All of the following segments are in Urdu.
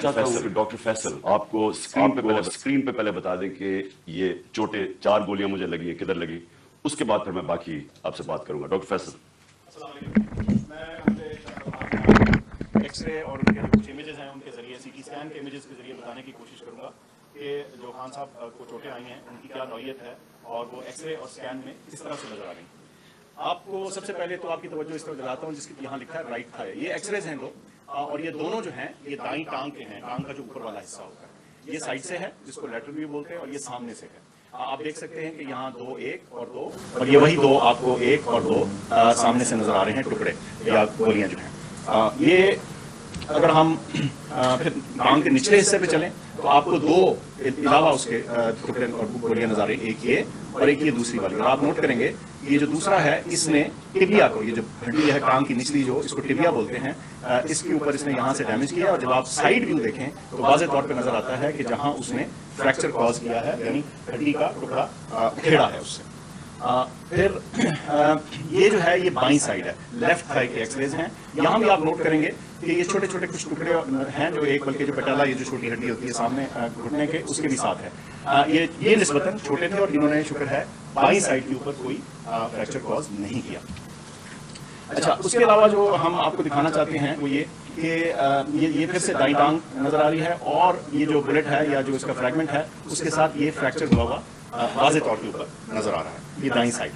چاہتا ہوں کہ ڈاکٹر فیصل آپ کو اسکرین پہ پہلے بتا دیں کہ یہ چوٹیں 4 گولیاں مجھے لگی ہیں، کدھر لگی، اس کے بعد پھر میں باقی آپ سے بات کروں گا. ڈاکٹر فیصل. السلام علیکم. میں ایکس رے اور ان کے جو کچھ امیجز ہیں ان کے ذریعے سی ٹی اسکین کے امیجز کے ذریعے بتانے کی کوشش کروں گا کہ جو خان صاحب کو چوٹیں آئی ہیں ان کی کیا نوعیت ہے اور وہ ایکس رے اور اسکین میں کس طرح سے نظر آ رہی ہیں. آپ کو سب سے پہلے تو آپ کی توجہ اس طرح دلاتا ہوں جس کی یہاں لکھا ہے رائٹ تھائی. یہ ایکس ریز ہیں دو اور یہ دونوں جو ہیں یہ دائیں ٹانگ کے ہیں. ٹانگ کا جو اوپر والا حصہ ہوتا ہے یہ سائڈ سے ہے جس کو لیٹرل بھی بولتے ہیں اور یہ سامنے سے ہے. آپ دیکھ سکتے ہیں کہ یہاں 2 1 اور 2 اور یہ وہی 2 آپ کو 1 اور 2 سامنے سے نظر آ رہے ہیں ٹکڑے یا گولیاں جو ہیں. یہ اگر ہم پھر ٹانگ کے نچلے حصے پہ چلیں تو آپ کو 2 علاوہ اس کے ٹکڑے اور گولیاں نظر آ رہی ہیں، ایک یہ اور ایک یہ دوسری والی. اور آپ نوٹ کریں گے یہ جو دوسرا ہے اس نے ٹبیا کو، یہ جو ہڈی ہے ٹانگ کی نچلی جو اس کو ٹبیا بولتے ہیں، اس کے اوپر اس نے یہاں سے ڈیمیج کیا. اور جب آپ سائیڈ ویو دیکھیں تو واضح طور پہ نظر آتا ہے کہ جہاں اس نے فریکچر کاز کیا ہے یعنی ہڈی کا ٹکڑا کھیڑا ہے اس سے. پھر یہ جو ہے یہ بائیں سائڈ ہے، لیفٹ تھائی کے ایکس ریز ہیں. یہاں بھی آپ نوٹ کریں گے کہ یہ چھوٹے چھوٹے کچھ ٹکڑے ہیں جو ایک بلکہ جو پٹالا یہ جو چھوٹی ہڈی ہوتی ہے سامنے گھٹنے کے اس کے بھی ساتھ ہے. یہ نسبتاً چھوٹے تھے اور انہوں نے شکر ہے بائیں سائڈ کے اوپر کوئی فریکچر کاز نہیں کیا. اچھا اس کے علاوہ جو ہم آپ کو دکھانا چاہتے ہیں وہ یہ کہ یہ پھر سے دائیں ٹانگ نظر آ رہی ہے اور یہ جو بلٹ ہے یا جو اس کا فریگمنٹ ہے اس کے ساتھ یہ فریکچر ہوا ہوا واضح طور کے اوپر نظر آ رہا ہے، یہ دائیں سائڈ.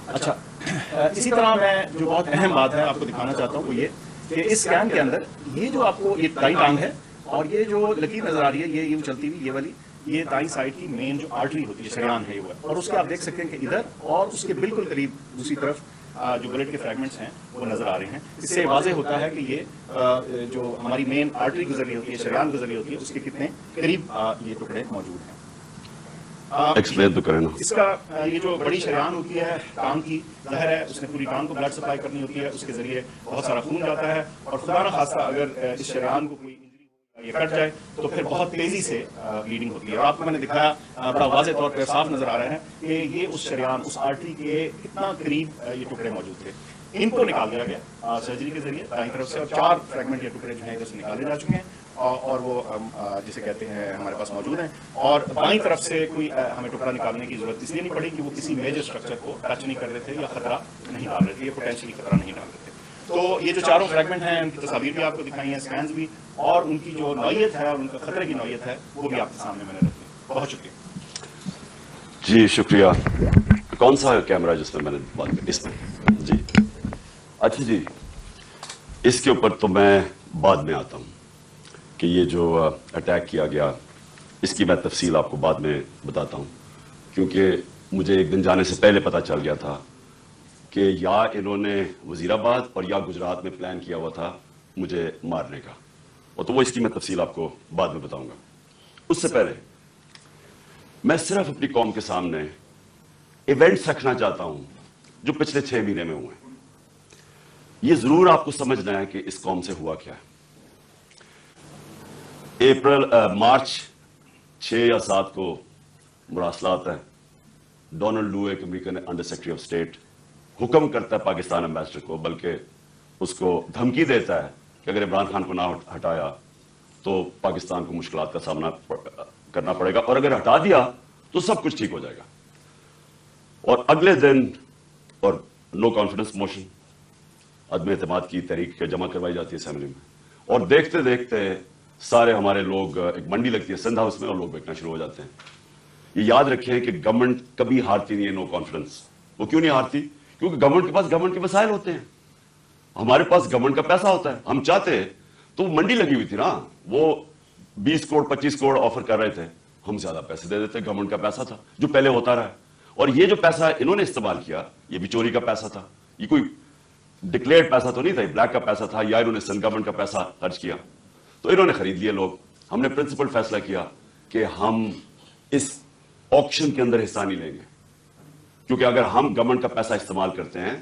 اچھا اسی طرح میں جو بہت اہم بات ہے آپ کو دکھانا چاہتا ہوں وہ یہ کہ اس اسکین کے اندر یہ جو آپ کو یہ دائیں ٹانگ ہے اور یہ جو لکیر نظر آ رہی ہے یہ چلتی ہوئی یہ والی یہ دائیں سائڈ کی مین جو آرٹری ہوتی ہے شریان ہے وہ ہے. اور اس کے آپ دیکھ سکتے ہیں کہ ادھر اور اس کے بالکل قریب دوسری طرف جو بلڈ کے فریگمنٹس ہیں وہ نظر آ رہے ہیں. اس سے واضح ہوتا ہے کہ یہ جو ہماری مین آرٹری گزر رہی ہوتی ہے شریان گزر رہی ہوتی ہے اس کے کتنے قریب یہ ٹکڑے موجود ہیں. ایکسپلین تو کریں نا. اس کا یہ جو بڑی شریان ہوتی ہے ٹانگ کی ظاہر ہے اس نے پوری ٹانگ کو بلڈ سپلائی کرنی ہوتی ہے، اس کے ذریعے بہت سارا خون جاتا ہے اور خدا نہ خواستہ اگر اس شریان کو کوئی یہ کٹ جائے تو پھر بہت تیزی سے بلیڈنگ ہوتی ہے. اور آپ کو میں نے دکھایا بڑا واضح طور پہ صاف نظر آ رہا ہے کہ یہ اس شریان اس آرٹری کے کتنا قریب یہ ٹکڑے موجود تھے. ان کو نکال دیا گیا سرجری کے ذریعے دائیں طرف سے اور 4 فریگمنٹ یا ٹکڑے جو ہیں ادھر سے نکالے جا چکے ہیں اور وہ جسے کہتے ہیں ہمارے پاس موجود ہیں. اور بائیں طرف سے کوئی ہمیں ٹکڑا نکالنے کی ضرورت اس لیے نہیں پڑی کہ وہ کسی میجر اسٹرکچر کو ٹچ نہیں کر رہے تھے یا خطرہ نہیں ڈال رہے تھے یا پوٹینشلی خطرہ نہیں ڈال رہے تھے. تو یہ جو 4 فریگمنٹ ہیں ان کی تصاویر بھی آپ کو دکھائی ہیں، اسکینز بھی، اور ان کی جو نوعیت ہے اور ان کا خطرے کی نوعیت ہے وہ بھی آپ کے سامنے میں نے رکھی. بہت شکریہ. جی شکریہ. کون سا کیمرہ جس میں نے بات کی؟ اس میں جی. اچھا جی اس کے اوپر تو میں بعد میں آتا ہوں کہ یہ جو اٹیک کیا گیا اس کی میں تفصیل آپ کو بعد میں بتاتا ہوں، کیونکہ مجھے ایک دن جانے سے پہلے پتہ چل گیا تھا کہ یا انہوں نے وزیر آباد اور یا گجرات میں پلان کیا ہوا تھا مجھے مارنے کا، اور تو وہ اس کی میں تفصیل آپ کو بعد میں بتاؤں گا. اس سے پہلے میں صرف اپنی قوم کے سامنے ایونٹس رکھنا چاہتا ہوں جو پچھلے 6 مہینے میں ہوئے ہیں. یہ ضرور آپ کو سمجھنا ہے کہ اس قوم سے ہوا کیا ہے. مارچ 6 یا 7 کو مراسلات ہے. ڈونلڈ لو ایک American under secretary of state حکم کرتا ہے پاکستان ایمبیسڈر کو، بلکہ اس کو دھمکی دیتا ہے کہ اگر عمران خان کو نہ ہٹایا تو پاکستان کو مشکلات کا سامنا کرنا پڑے گا، اور اگر ہٹا دیا تو سب کچھ ٹھیک ہو جائے گا. اور اگلے دن اور نو کانفیڈنس موشن عدم اعتماد کی تحریک جمع کروائی جاتی ہے اسمبلی میں، اور دیکھتے دیکھتے سارے ہمارے لوگ، ایک منڈی لگتی ہے سندھ ہاؤس میں اور لوگ بیٹھنا شروع ہو جاتے ہیں. یہ یاد رکھیں کہ گورنمنٹ کبھی ہارتی نہیں ہے نو کانفیڈنس. وہ کیوں نہیں ہارتی؟ کیونکہ گورنمنٹ کے وسائل ہوتے ہیں. ہمارے پاس گورنمنٹ کا پیسہ ہوتا ہے. ہم چاہتے تو وہ منڈی لگی ہوئی تھی نا، وہ 20 کروڑ 25 کروڑ آفر کر رہے تھے، ہم زیادہ پیسے دے دیتے. گورنمنٹ کا پیسہ تھا جو پہلے ہوتا رہا، اور یہ جو پیسہ انہوں نے استعمال کیا یہ بھی چوری کا پیسہ تھا. یہ کوئی ڈکلیئرڈ پیسہ تو نہیں تھا، بلیک کا پیسہ تھا، یا انہوں نے سینٹرل گورنمنٹ کا پیسہ خرچ کیا تو انہوں نے خرید لیے لوگ. ہم نے پرنسپل فیصلہ کیا کہ ہم اس آکشن کے اندر حصہ نہیں لیں گے، کیونکہ اگر ہم گورنمنٹ کا پیسہ استعمال کرتے ہیں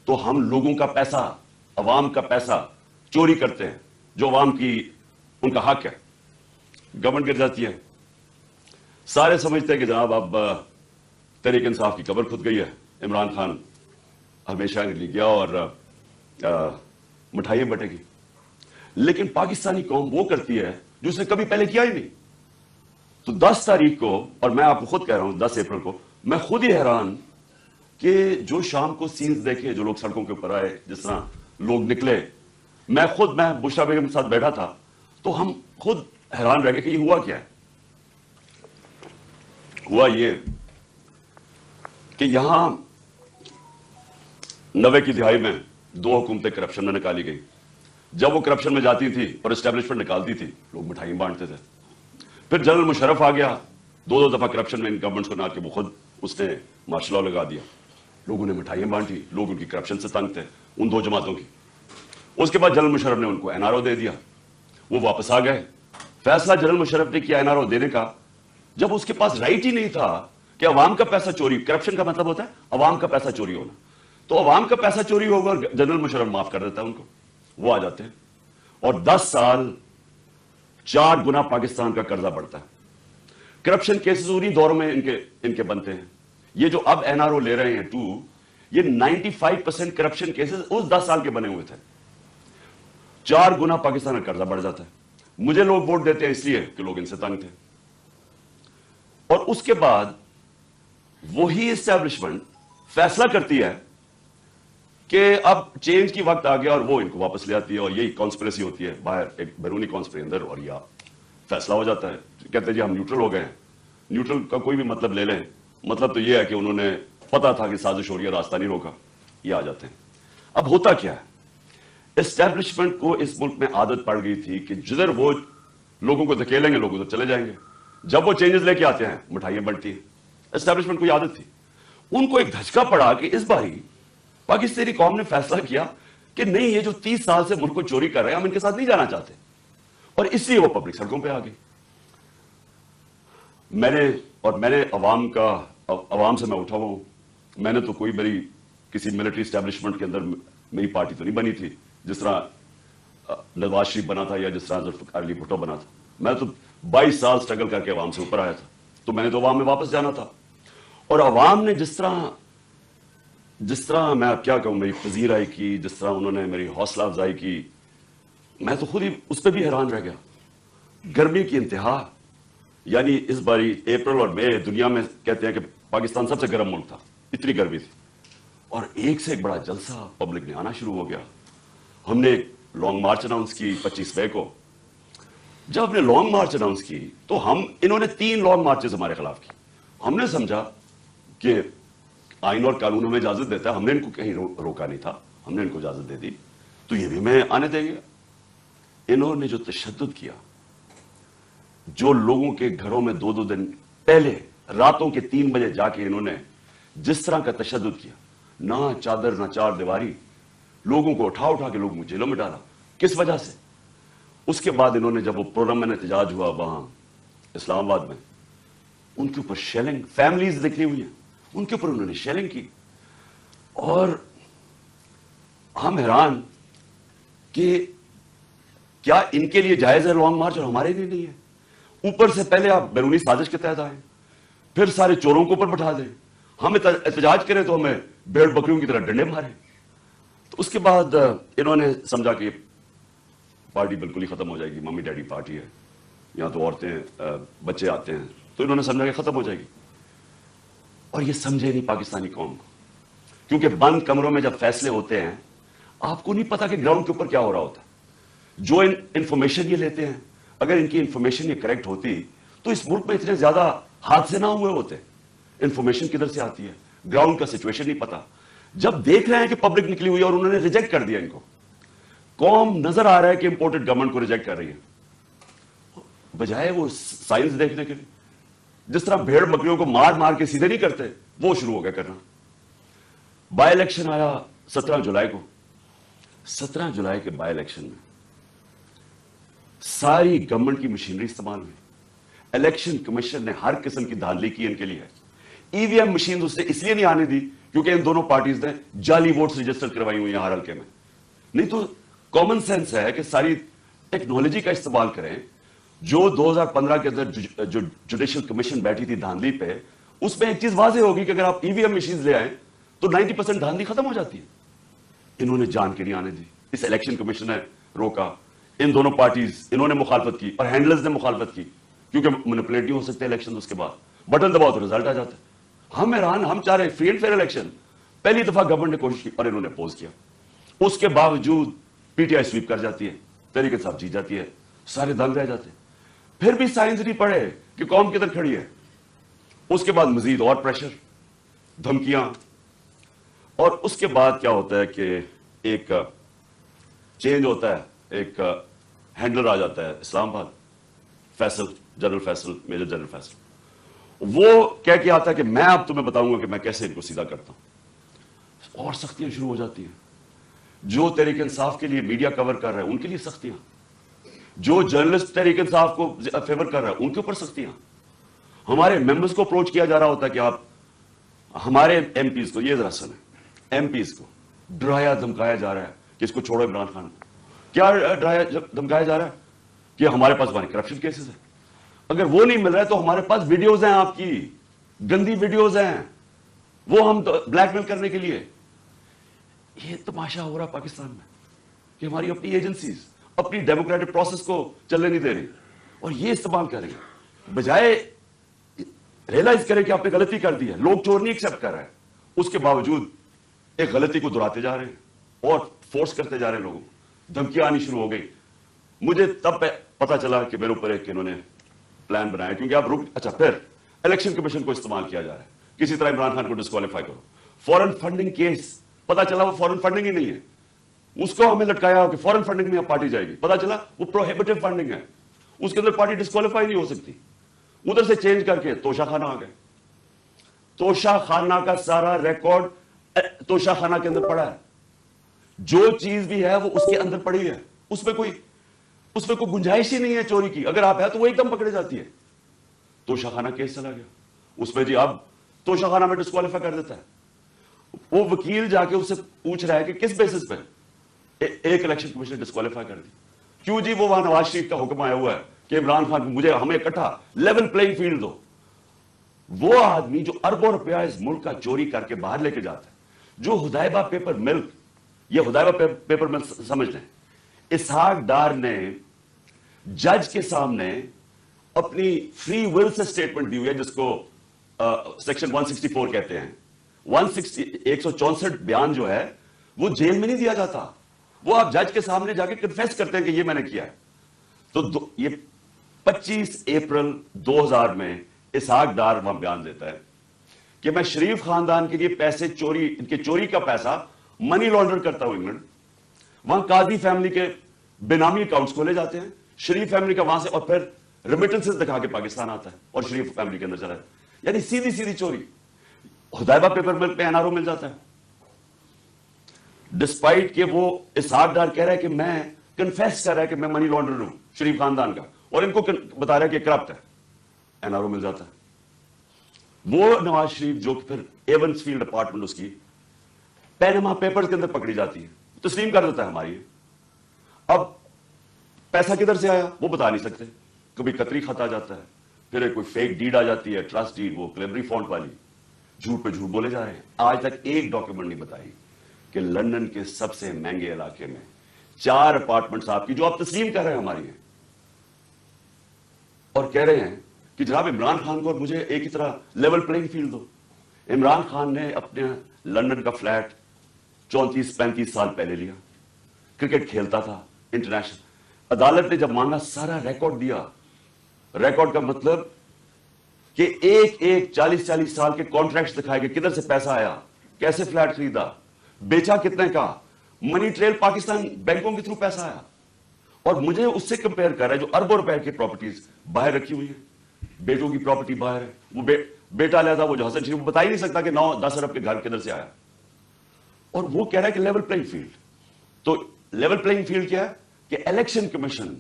تو ہم لوگوں کا پیسہ، عوام کا پیسہ چوری کرتے ہیں جو عوام کی ان کا حق ہے. گورنمنٹ گر جاتی ہے. سارے سمجھتے ہیں کہ جناب اب تحریک انصاف کی قبر کھد گئی ہے، عمران خان ہمیشہ کے لیے گیا اور مٹھائیاں بٹے گی. لیکن پاکستانی قوم وہ کرتی ہے جو اس نے کبھی پہلے کیا ہی نہیں. تو 10 تاریخ کو, اور میں آپ کو خود کہہ رہا ہوں 10 اپریل کو, میں خود ہی حیران کہ جو شام کو سینز دیکھے, جو لوگ سڑکوں کے اوپر آئے, جس طرح لوگ نکلے, میں بشرا بیگم کے ساتھ بیٹھا تھا, تو ہم خود حیران رہ گئے کہ یہ ہوا کیا ہے. ہوا یہ کہ یہاں 90 کی دہائی میں 2 حکومتیں کرپشن میں نکالی گئی. جب وہ کرپشن میں جاتی تھی اور اسٹیبلشمنٹ نکالتی تھی, لوگ مٹھائی بانٹتے تھے. پھر جنرل مشرف آ گیا, 2 دفعہ کرپشن میں ان گورنمنٹس کو نہ کہ وہ خود اس نے مارشل لا لگا دیا. لوگوں نے مٹھائیاں بانٹی, لوگ ان کی کرپشن سے تنگ تھے, ان 2 جماعتوں کی. اس کے بعد جنرل مشرف نے ان کو NRO دے دیا, وہ واپس آ گئے. فیصلہ جنرل مشرف نے کیا NRO دینے کا, جب اس کے پاس رائٹ ہی نہیں تھا کہ عوام کا پیسہ چوری, کرپشن کا مطلب ہوتا ہے عوام کا پیسہ چوری ہونا, تو عوام کا پیسہ چوری ہوگا اور جنرل مشرف معاف کر دیتا ہے ان کو. وہ آ جاتے ہیں اور 10 سال 4 گنا پاکستان کا قرضہ بڑھتا ہے. کرپشن کیسز انہی دوروں میں ان کے بنتے ہیں. یہ جو اب NRO لے رہے ہیں 2, یہ 95% کرپشن کیسز اس 10 سال کے بنے ہوئے تھے. 4 گنا پاکستان کا قرضہ بڑھ جاتا ہے. مجھے لوگ ووٹ دیتے ہیں اس لیے کہ لوگ ان سے تنگ تھے. اور اس کے بعد وہی اسٹیبلشمنٹ فیصلہ کرتی ہے کہ اب چینج کی وقت آ گیا, اور وہ ان کو واپس لے آتی ہے, اور یہی کانسپریسی ہوتی ہے باہر, ایک بیرونی کانسپریسی اندر, اور یا فیصلہ ہو جاتا ہے. کہتے ہیں جی ہم نیوٹرل ہو گئے ہیں. نیوٹرل کا کوئی بھی مطلب لے لیں, مطلب تو یہ ہے کہ انہوں نے پتا تھا کہ سازش ہو رہی ہے, راستہ نہیں روکا, یہ آ جاتے ہیں. اب ہوتا کیا ہے, اسٹیبلشمنٹ کو اس ملک میں عادت پڑ گئی تھی کہ جدھر وہ لوگوں کو دھکیلیں گے لوگ ادھر چلے جائیں گے. جب وہ چینجز لے کے آتے ہیں مٹھائیاں بڑھتی ہیں. اسٹیبلشمنٹ کو یہ عادت تھی. ان کو ایک دھچکا پڑا کہ اس باری پاکستانی قوم نے فیصلہ کیا کہ نہیں, یہ جو 30 سال سے ملک کو چوری کر رہے ہیں ہم ان کے ساتھ نہیں جانا چاہتے, اور اس لیے وہ پبلک سڑکوں پہ آ گئی. میں نے عوام سے میں اٹھا ہوا ہوں. میں نے تو کوئی میری کسی ملٹری اسٹیبلشمنٹ کے اندر میری پارٹی تو نہیں بنی تھی, جس طرح نواز شریف بنا تھا یا جس طرح ذوالفقار علی بھٹو بنا تھا. میں تو 22 سال سٹرگل کر کے عوام سے اوپر آیا تھا, تو میں نے تو عوام میں واپس جانا تھا. اور عوام نے جس طرح میں اب کیا کہوں, میری پذیرائی کی, جس طرح انہوں نے میری حوصلہ افزائی کی, میں تو خود ہی اس پہ بھی حیران رہ گیا. گرمی کی انتہا, یعنی اس باری اپریل اور مئی دنیا میں کہتے ہیں کہ پاکستان سب سے گرم ملک تھا, اتنی گرمی تھی, اور ایک سے ایک بڑا جلسہ پبلک نے آنا شروع ہو گیا. ہم نے لانگ مارچ اناؤنس کی 25 مئی کو. جب ہم نے لانگ مارچ اناؤنس کی تو انہوں نے 3 لانگ مارچز ہمارے خلاف کی. ہم نے سمجھا کہ آئین اور قانون ہمیں اجازت دیتا ہے, ہم نے ان کو کہیں روکا نہیں تھا, ہم نے ان کو اجازت دے دی, تو یہ بھی میں آنے دیں گے. انہوں نے جو تشدد کیا, جو لوگوں کے گھروں میں 2 دن پہلے راتوں کے 3 بجے جا کے انہوں نے جس طرح کا تشدد کیا, نہ چادر نہ چار دیواری, لوگوں کو اٹھا کے لوگوں کو جیلوں میں ڈالا. کس وجہ سے؟ اس کے بعد انہوں نے جب وہ پرامن احتجاج ہوا وہاں اسلام آباد میں, ان کے اوپر شیلنگ, فیملیز نکلی ہوئی ہیں, ان کے اوپر انہوں نے شیلنگ کی. اور ہم حیران کہ کیا ان کے لیے جائز ہے لانگ مارچ اور ہمارے لیے نہیں ہے؟ اوپر سے پہلے آپ بیرونی سازش کے تحت آئیں, پھر سارے چوروں کو اوپر بٹھا دیں, ہم احتجاج کریں تو ہمیں بھیڑ بکریوں کی طرح ڈنڈے ماریں. تو اس کے بعد انہوں نے سمجھا کہ پارٹی بالکل ہی ختم ہو جائے گی, ممی ڈیڈی پارٹی ہے, یہاں تو عورتیں بچے آتے ہیں, تو انہوں نے سمجھا کہ ختم ہو جائے گی. اور یہ سمجھے نہیں پاکستانی قوم کو, کیونکہ بند کمروں میں جب فیصلے ہوتے ہیں آپ کو نہیں پتا کہ گراؤنڈ کے اوپر کیا ہو رہا ہوتا ہے. جو انفارمیشن یہ لیتے ہیں, اگر ان کی انفارمیشن یہ کریکٹ ہوتی تو اس ملک میں اتنے زیادہ حادثے نہ ہوئے ہوتے. انفارمیشن کدھر سے آتی ہے, گراؤنڈ کا سچویشن نہیں پتا. جب دیکھ رہے ہیں کہ پبلک نکلی ہوئی ہے اور انہوں نے ریجیکٹ کر دیا ان کو, قوم نظر آ رہا ہے کہ امپورٹڈ گورنمنٹ کو ریجیکٹ کر رہی ہے, بجائے وہ سائنس دیکھنے کے لیے جس طرح بھیڑ بکریوں کو مار کے سیدھے نہیں کرتے, وہ شروع ہو گیا کرنا. بائی الیکشن آیا 17 جولائی کو. 17 جولائی کے بائی الیکشن میں ساری گورنمنٹ کی مشینری استعمال ہوئی. الیکشن کمیشن نے ہر قسم کی دھاندلی کی ان کے لیے. ای وی ایم مشین اس نے اس لیے نہیں آنے دی کیونکہ ان دونوں پارٹیز نے جعلی ووٹس رجسٹر کروائی ہوئی ہیں ہر حلقے میں. نہیں تو کامن سینس ہے کہ ساری ٹیکنالوجی کا استعمال کریں. جو 2015 کے اندر جو جوڈیشل کمیشن بیٹھی تھی دھاندلی پہ, اس میں ایک چیز واضح ہوگی کہ اگر آپ ای وی ایم مشینز لے آئیں تو 90% دھاندلی ختم ہو جاتی ہے. انہوں نے جان کے نہیں آنے دی, اس الیکشن کمیشن نے روکا. ان دونوں پارٹیز انہوں نے مخالفت کی اور ہینڈلرز نے مخالفت کی کیونکہ مینیپولیٹ نہیں ہو سکتے الیکشن اس کے بعد بٹن دباؤ تو رزلٹ آ جاتا ہے. ہم حیران, ہم چاہ رہے ہیں فری اینڈ فیئر الیکشن. پہلی دفعہ گورنمنٹ نے کوشش کی اور انہوں نے اپوز کیا. اس کے باوجود پی ٹی آئی سویپ کر جاتی ہے, تحریک انصاف جیت جاتی ہے, سارے دنگ رہ جاتے ہیں. پھر بھی سائنس نہیں پڑھے کہ قوم کدھر کھڑی ہے. اس کے بعد مزید اور پریشر, دھمکیاں, اور اس کے بعد کیا ہوتا ہے کہ ایک چینج ہوتا ہے, ایک ہینڈلر آ جاتا ہے Islamabad, Faisal, general Faisal, major general Faisal. وہ کہہ کے آتا ہے کہ میں اب تمہیں بتاؤں گا کہ میں کیسے ان کو سیدھا کرتا ہوں. اور سختیاں شروع ہو جاتی ہیں. جو تحریک انصاف کے لیے میڈیا کور کر رہے ہیں ان کے لیے سختیاں, جو جرنلسٹ تحریک انصاف کو فیور کر رہا ہے ان کے اوپر سختیاں. ہمارے ممبرز کو اپروچ کیا جا رہا ہوتا ہے کہ آپ ہمارے ایم پیز کو, یہ ذرا سنیں, ایم پیز کو ڈرایا دھمکایا جا رہا ہے کہ اس کو چھوڑو عمران خان کو. کیا ڈرایا دھمکایا جا رہا ہے کہ ہمارے پاس ہمارے کرپشن کیسز ہیں, اگر وہ نہیں مل رہا ہے تو ہمارے پاس ویڈیوز ہیں, آپ کی گندی ویڈیوز ہیں, وہ ہم بلیک میل کرنے کے لیے. یہ تماشا ہو رہا پاکستان میں کہ ہماری اپنی ایجنسیز اپنی ڈیموکریٹک پروسیس کو چلنے نہیں دے رہی اور یہ استعمال کر رہی ہیں, بجائے ریئلائز کریں کہ آپ نے غلطی کر دی ہے. لوگ چور نہیں ایکسپٹ کر رہے ہیں, اس کے باوجود ایک غلطی کو دہراتے جا رہے ہیں اور فورس کرتے جا رہے ہیں لوگوں کو. دھمکیاں آنی شروع ہو گئی. مجھے تب پتا چلا کہ میرے اوپر ایک انہوں نے پلان بنایا, کیونکہ آپ اچھا پھر الیکشن کمیشن کو استعمال کیا جا رہا ہے کسی طرح عمران خان کو ڈسکوالیفائی کرو. فورن فنڈنگ کیس, پتا چلا وہ فورن فنڈنگ ہی نہیں ہے, اس کو ہمیں لٹکایا کہ فورن فنڈنگ میں پارٹی جائے گی, پتا چلا وہ پروہیبٹیو فنڈنگ ہے, اس کے اندر پارٹی ڈسکوالیفائی نہیں ہو سکتی. ادھر سے چینج کر کے توشہ خانہ آ گئے. توشہ خانہ کا سارا ریکارڈ توشہ خانہ کے اندر پڑا ہے. جو چیز بھی ہے وہ اس کے اندر پڑی ہے, اس میں کوئی گنجائش ہی نہیں ہے چوری کی. اگر آپ ہے تو وہ ایک دم پکڑے جاتی ہے. توشہ خانہ کیس چلا گیا, اس میں جی اب توشہ خانہ میں ڈسکوالیفائی کر دیتا ہے. وہ وکیل جا کے اس سے پوچھ رہا ہے کہ کس بیسس پہ ایک الیکشن کمیشن نے ڈسکوالیفائی کر دی. کیوں جی, وہ وہاں نواز شریف کا حکم آیا ہوا ہے کہ عمران خان ہمیں اکٹھا لیول پلینگ فیلڈ دو. وہ آدمی جو اربوں روپیہ اس ملک کا چوری کر کے باہر لے کے جاتا ہے, جو ہدایبہ پیپر ملک, یہ ہدایبہ پیپر ملک سمجھ لیں, اسحاق ڈار نے جج کے سامنے اپنی فری ول سے سٹیٹمنٹ دی ہوئی ہے, جس کو سیکشن 164 کہتے ہیں. 164 بیان جو ہے وہ جیل میں نہیں دیا جاتا, وہ آپ جج کے سامنے جا کے کنفیس کرتے ہیں کہ یہ میں نے کیا ہے. تو یہ 25 اپریل 2000 میں اسحاق ڈار وہاں بیان دیتا ہے کہ میں شریف خاندان کے لیے پیسے چوری, ان کے چوری کا پیسہ منی لانڈر کرتا ہوں انگلینڈ. وہاں قاضی فیملی کے بینامی اکاؤنٹس کھولے جاتے ہیں, شریف فیملی کا وہاں سے, اور پھر ریمیٹنسز دکھا کے پاکستان آتا ہے اور شریف فیملی کے اندر چلا ہے. یعنی سیدھی سیدھی چوری. ہدایبہ پیپر ملک میں NRO مل جاتا ہے, ڈسپائٹ کہ وہ اسحاق ڈار کہہ رہا ہے کہ میں کنفیس کر رہا ہے کہ میں منی لانڈر ہوں شریف خاندان کا, اور ان کو بتا رہا ہے کہ کرپٹ ہے. NRO مل جاتا ہے. وہ نواز شریف جو پھر ایونس فیلڈ اپارٹمنٹ اس کی پینما پیپرز کے اندر پکڑی جاتی ہے, تسلیم کر دیتا ہے ہماری. اب پیسہ کدھر سے آیا وہ بتا نہیں سکتے. کبھی قطری خط آ جاتا ہے, پھر کوئی فیک ڈیڈ آ جاتی ہے, ٹرسٹ ڈیڈ, وہ کلیبری فونٹ والی, جھوٹ پہ جھوٹ بولے جا رہے ہیں. آج تک ایک ڈاکیومنٹ نہیں بتائی کہ لندن کے سب سے مہنگے علاقے میں 4 اپارٹمنٹس آپ کی جو آپ تسلیم کر رہے ہیں ہماری ہیں, اور کہہ رہے ہیں کہ جناب عمران خان کو اور مجھے ایک ہی طرح لیول پلینگ فیلڈ دو. عمران خان نے اپنے لندن کا فلیٹ 34-35 سال پہلے لیا, کرکٹ کھیلتا تھا انٹرنیشنل. عدالت نے جب مانگا سارا ریکارڈ دیا. ریکارڈ کا مطلب کہ ایک 40 سال کے کانٹریکٹس دکھائے کہ کدھر سے پیسہ آیا, کیسے فلیٹ خریدا, بیچا کتنے کا, منی ٹریل پاکستان بینکوں کے تھرو پیسہ آیا. اور مجھے اس سے کمپیئر کر رہا ہے جو اربوں روپے کی پراپرٹیز باہر رکھی ہوئی ہیں. بیٹوں کی پراپرٹی باہر ہے, وہ بیٹا لیتا وہ جو حسن شریف بتا ہی نہیں سکتا کہ 9-10 ارب کے گھر کدھر سے آیا, اور وہ کہہ رہا ہے کہ لیول پلینگ فیلڈ. تو لیول پلینگ فیلڈ کیا ہے کہ الیکشن کمیشن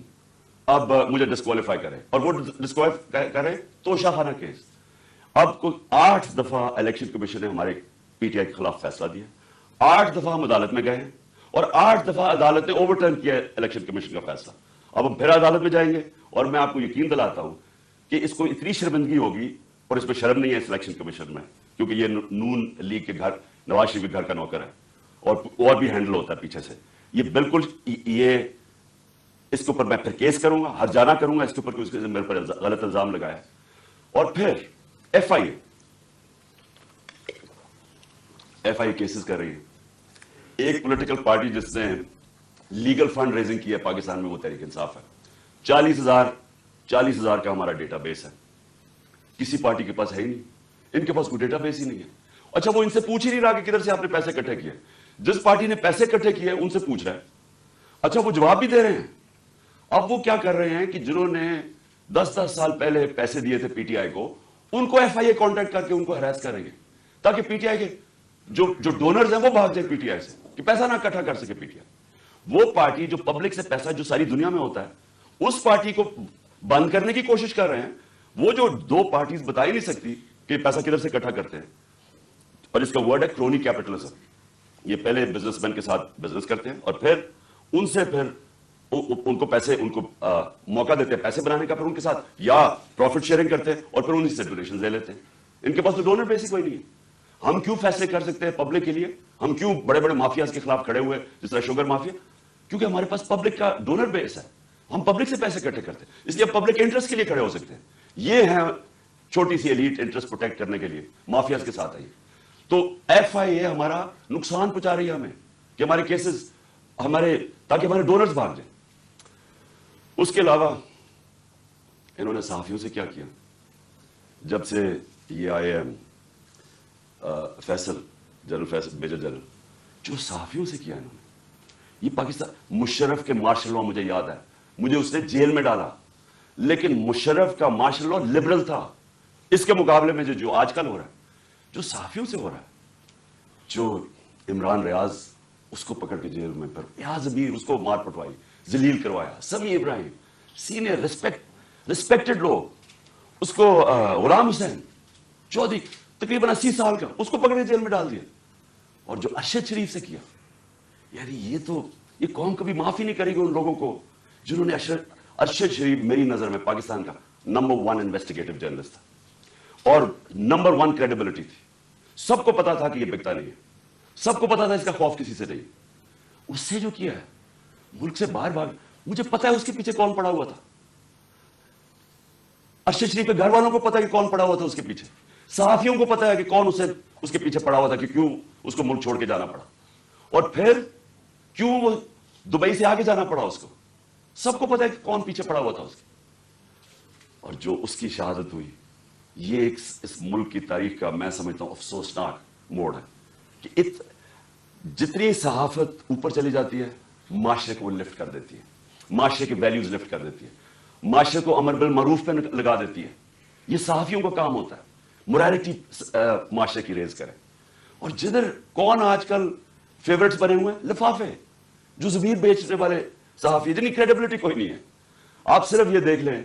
اب مجھے ڈسکوالیفائی کرے, اور وہ ڈسکوالیفائی کرے توشہ خانہ کیس. اب کوئی 8 دفعہ الیکشن کمیشن نے ہمارے پی ٹی آئی کے خلاف فیصلہ دیا, 8 دفعہ ہم عدالت میں گئے ہیں, اور 8 دفعہ عدالت نے اوور ٹرن کیا الیکشن کمیشن کا فیصلہ. اب ہم پھر عدالت میں جائیں گے, اور میں آپ کو یقین دلاتا ہوں کہ اس کو اتنی شرمندگی ہوگی, اور اس میں شرم نہیں ہے اس الیکشن کمیشن میں, کیونکہ یہ نون لیگ کے گھر, نواز شریف کے گھر کا نوکر ہے, اور بھی ہینڈل ہوتا ہے پیچھے سے. یہ بالکل یہ اس کے اوپر میں پھر کیس کروں گا, ہر جانا کروں گا اس کے اوپر, اس کے میرے پر غلط الزام لگایا. اور پھر ایف آئی اے کیسز کر رہی ہے. ایک پولیٹیکل پارٹی جس نے لیگل فنڈ ریزنگ کی ہے پاکستان میں وہ تحریک انصاف ہے. 40,000 کا ہمارا ڈیٹا بیس ہے. کسی پارٹی کے پاس ہے ہی نہیں, ان کے پاس کوئی ڈیٹا بیس ہی نہیں ہے. اچھا وہ ان سے پوچھ ہی نہیں رہا کہ کدھر سے آپ نے پیسے اکٹھے کیے. جس پارٹی نے پیسے اکٹھے کیے ان سے پوچھ رہا ہے. اچھا وہ جواب بھی دے رہے ہیں. اب وہ کیا کر رہے ہیں کہ جنہوں نے 10 سال پہلے پیسے دیے تھے پی ٹی آئی کو, ان کو ایف آئی اے کانٹیکٹ کر کے ان کو ہراس کریں گے تاکہ پی ٹی آئی کے جو ڈونرز ہیں وہ بھاگ جائے پی ٹی آئی سے, کہ پیسہ نہ اکٹھا کر سکے پی ٹی آئی. وہ پارٹی جو پبلک سے پیسہ جو ساری دنیا میں ہوتا ہے اس پارٹی کو بند کرنے کی کوشش کر رہے ہیں. وہ جو دو پارٹیز بتا ہی نہیں سکتی کہ پیسہ کدھر سے اکٹھا کرتے ہیں, اور اس کا ورڈ ہے کرونی کیپٹلزم. یہ پہلے بزنس مین کے ساتھ بزنس کرتے ہیں اور پھر ان سے پھر ان کو پیسے, ان کو موقع دیتے ہیں پیسے بنانے کا, پھر ان کے ساتھ یا پروفٹ شیئرنگ کرتے ہیں اور پھر انہیں سے ڈونیشن لے لیتے ہیں. ان کے پاس تو ڈونر بیس ہی کوئی نہیں ہے. ہم کیوں فیصلے کر سکتے ہیں پبلک کے لیے؟ ہم کیوں بڑے بڑے مافیاز کے خلاف کھڑے ہوئے جس طرح شوگر مافیا؟ کیونکہ ہمارے پاس پبلک کا ڈونر بیس ہے. ہم پبلک سے پیسے اکٹھے کرتے ہیں, اس لیے پبلک انٹرسٹ کے لیے کھڑے ہو سکتے ہیں. یہ ہے چھوٹی سی ایلیٹ انٹرسٹ پروٹیکٹ کرنے کے لیے مافیاز کے ساتھ آئی. تو ایف آئی اے ہمارا نقصان پہنچا رہی ہے ہمیں کہ ہمارے کیسز ہمارے, تاکہ ہمارے ڈونرز بھاگ جائیں. اس کے علاوہ انہوں نے صحافیوں سے کیا کیا؟ جب سے یہ آئے Faisal, general Faisal, major general, جو صحافیوں سے کیا انہوں نے, یہ پاکستان, مشرف کے مارشل لاء مجھے یاد ہے, مجھے اس نے جیل میں ڈالا, لیکن مشرف کا مارشل لاء لبرل تھا. اس کے مقابلے میں جو آج کل ہو رہا ہے, جو صحافیوں سے ہو رہا ہے, جو عمران ریاض اس کو پکڑ کے جیل میں, پھر ریاض امیر اس کو مار پٹوائی, ذلیل کروایا, سمیع ابراہیم سینئر ریسپیکٹڈ لوگ, اس کو غلام حسین چودھری تقریباً 80 سال کا, اس کو پکڑ کے جیل میں ڈال دیا. اور جو ارشد شریف سے کیا, یعنی یہ قوم کبھی معافی نہیں کرے گی ان لوگوں کو جنہوں نے ارشد شریف میری نظر میں پاکستان کا نمبر 1 انویسٹیگیٹو جرنلسٹ تھا اور نمبر 1 کریڈیبلٹی تھی. سب کو پتا تھا کہ یہ بکتا نہیں ہے, سب کو پتا تھا اس کا خوف کسی سے نہیں. اس سے جو کیا ہے, ملک سے باہر بھاگ, مجھے پتا ہے اس کے پیچھے کون پڑا ہوا تھا. ارشد شریف کے گھر والوں کو پتا ہے کہ کون پڑا ہوا تھا اس کے پیچھے, صحافیوں کو پتا ہے کہ کون اس کے پیچھے پڑا ہوا تھا, کہ کیوں اس کو ملک چھوڑ کے جانا پڑا, اور پھر کیوں وہ دبئی سے آگے جانا پڑا اس کو. سب کو پتا ہے کہ کون پیچھے پڑا ہوا تھا اس کے. اور جو اس کی شہادت ہوئی, یہ اس ملک کی تاریخ کا میں سمجھتا ہوں افسوسناک موڑ ہے کہ جتنی صحافت اوپر چلی جاتی ہے معاشرے کو وہ لفٹ کر دیتی ہے, معاشرے کے ویلیوز لفٹ کر دیتی ہے, معاشرے کو امر بالمعروف پہ لگا دیتی ہے. یہ صحافیوں کا کام ہوتا ہے, موریلٹی معاشرے کی ریز کرے. اور جدھر کون آج کل فیورٹس بنے ہوئے ہیں, لفافے, جو زمین بیچنے والے صحافی, جنہیں کریڈیبلٹی کوئی نہیں ہے. آپ صرف یہ دیکھ لیں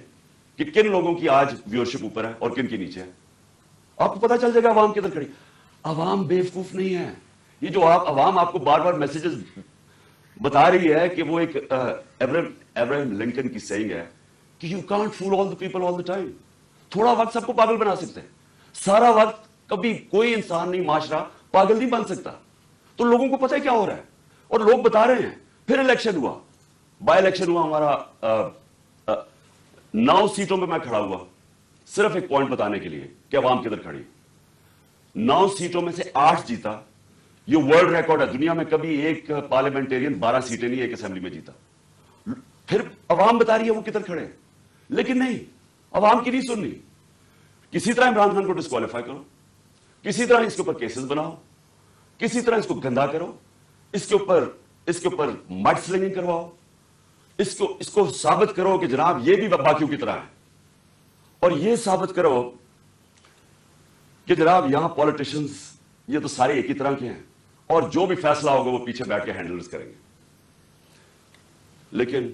کہ کن لوگوں کی آج ویورشپ اوپر ہے اور کن کی نیچے ہے, آپ کو پتا چل جائے گا عوام کدھر کھڑی. عوام بیوقوف نہیں ہے. یہ جو عوام آپ کو بار بار میسیجز بتا رہی ہے کہ وہ ایک ابراہیم لنکن کی سیئنگ ہے کہ you can't fool all the people all the time. تھوڑا وقت سب کو پاگل بنا سکتے ہیں, سارا وقت کبھی کوئی انسان نہیں, معاشرہ پاگل نہیں بن سکتا. تو لوگوں کو پتہ ہے کیا ہو رہا ہے اور لوگ بتا رہے ہیں. پھر الیکشن ہوا, بائی الیکشن ہوا ہمارا, 9 سیٹوں پہ میں کھڑا ہوا صرف ایک پوائنٹ بتانے کے لیے کہ عوام کدھر کھڑی. 9 سیٹوں میں سے 8 جیتا. یہ ورلڈ ریکارڈ ہے, دنیا میں کبھی ایک پارلیمنٹیرین 12 سیٹیں نہیں ایک اسمبلی میں جیتا. پھر عوام بتا رہی ہے وہ کدھر کھڑے, لیکن نہیں, عوام کی نہیں سننی. کسی طرح عمران خان کو ڈسکوالیفائی کرو, کسی طرح اس کے اوپر کیسز بناؤ, کسی طرح اس کو گندا کرو, اس کے اوپر مڈ سلنگنگ کرواؤ, اس کو ثابت کرو کہ جناب یہ بھی باقیوں کی طرح ہے, اور یہ ثابت کرو کہ جناب یہاں پولیٹیشنز یہ تو سارے ایک ہی طرح کے ہیں اور جو بھی فیصلہ ہوگا وہ پیچھے بیٹھ کے ہینڈلز کریں گے. لیکن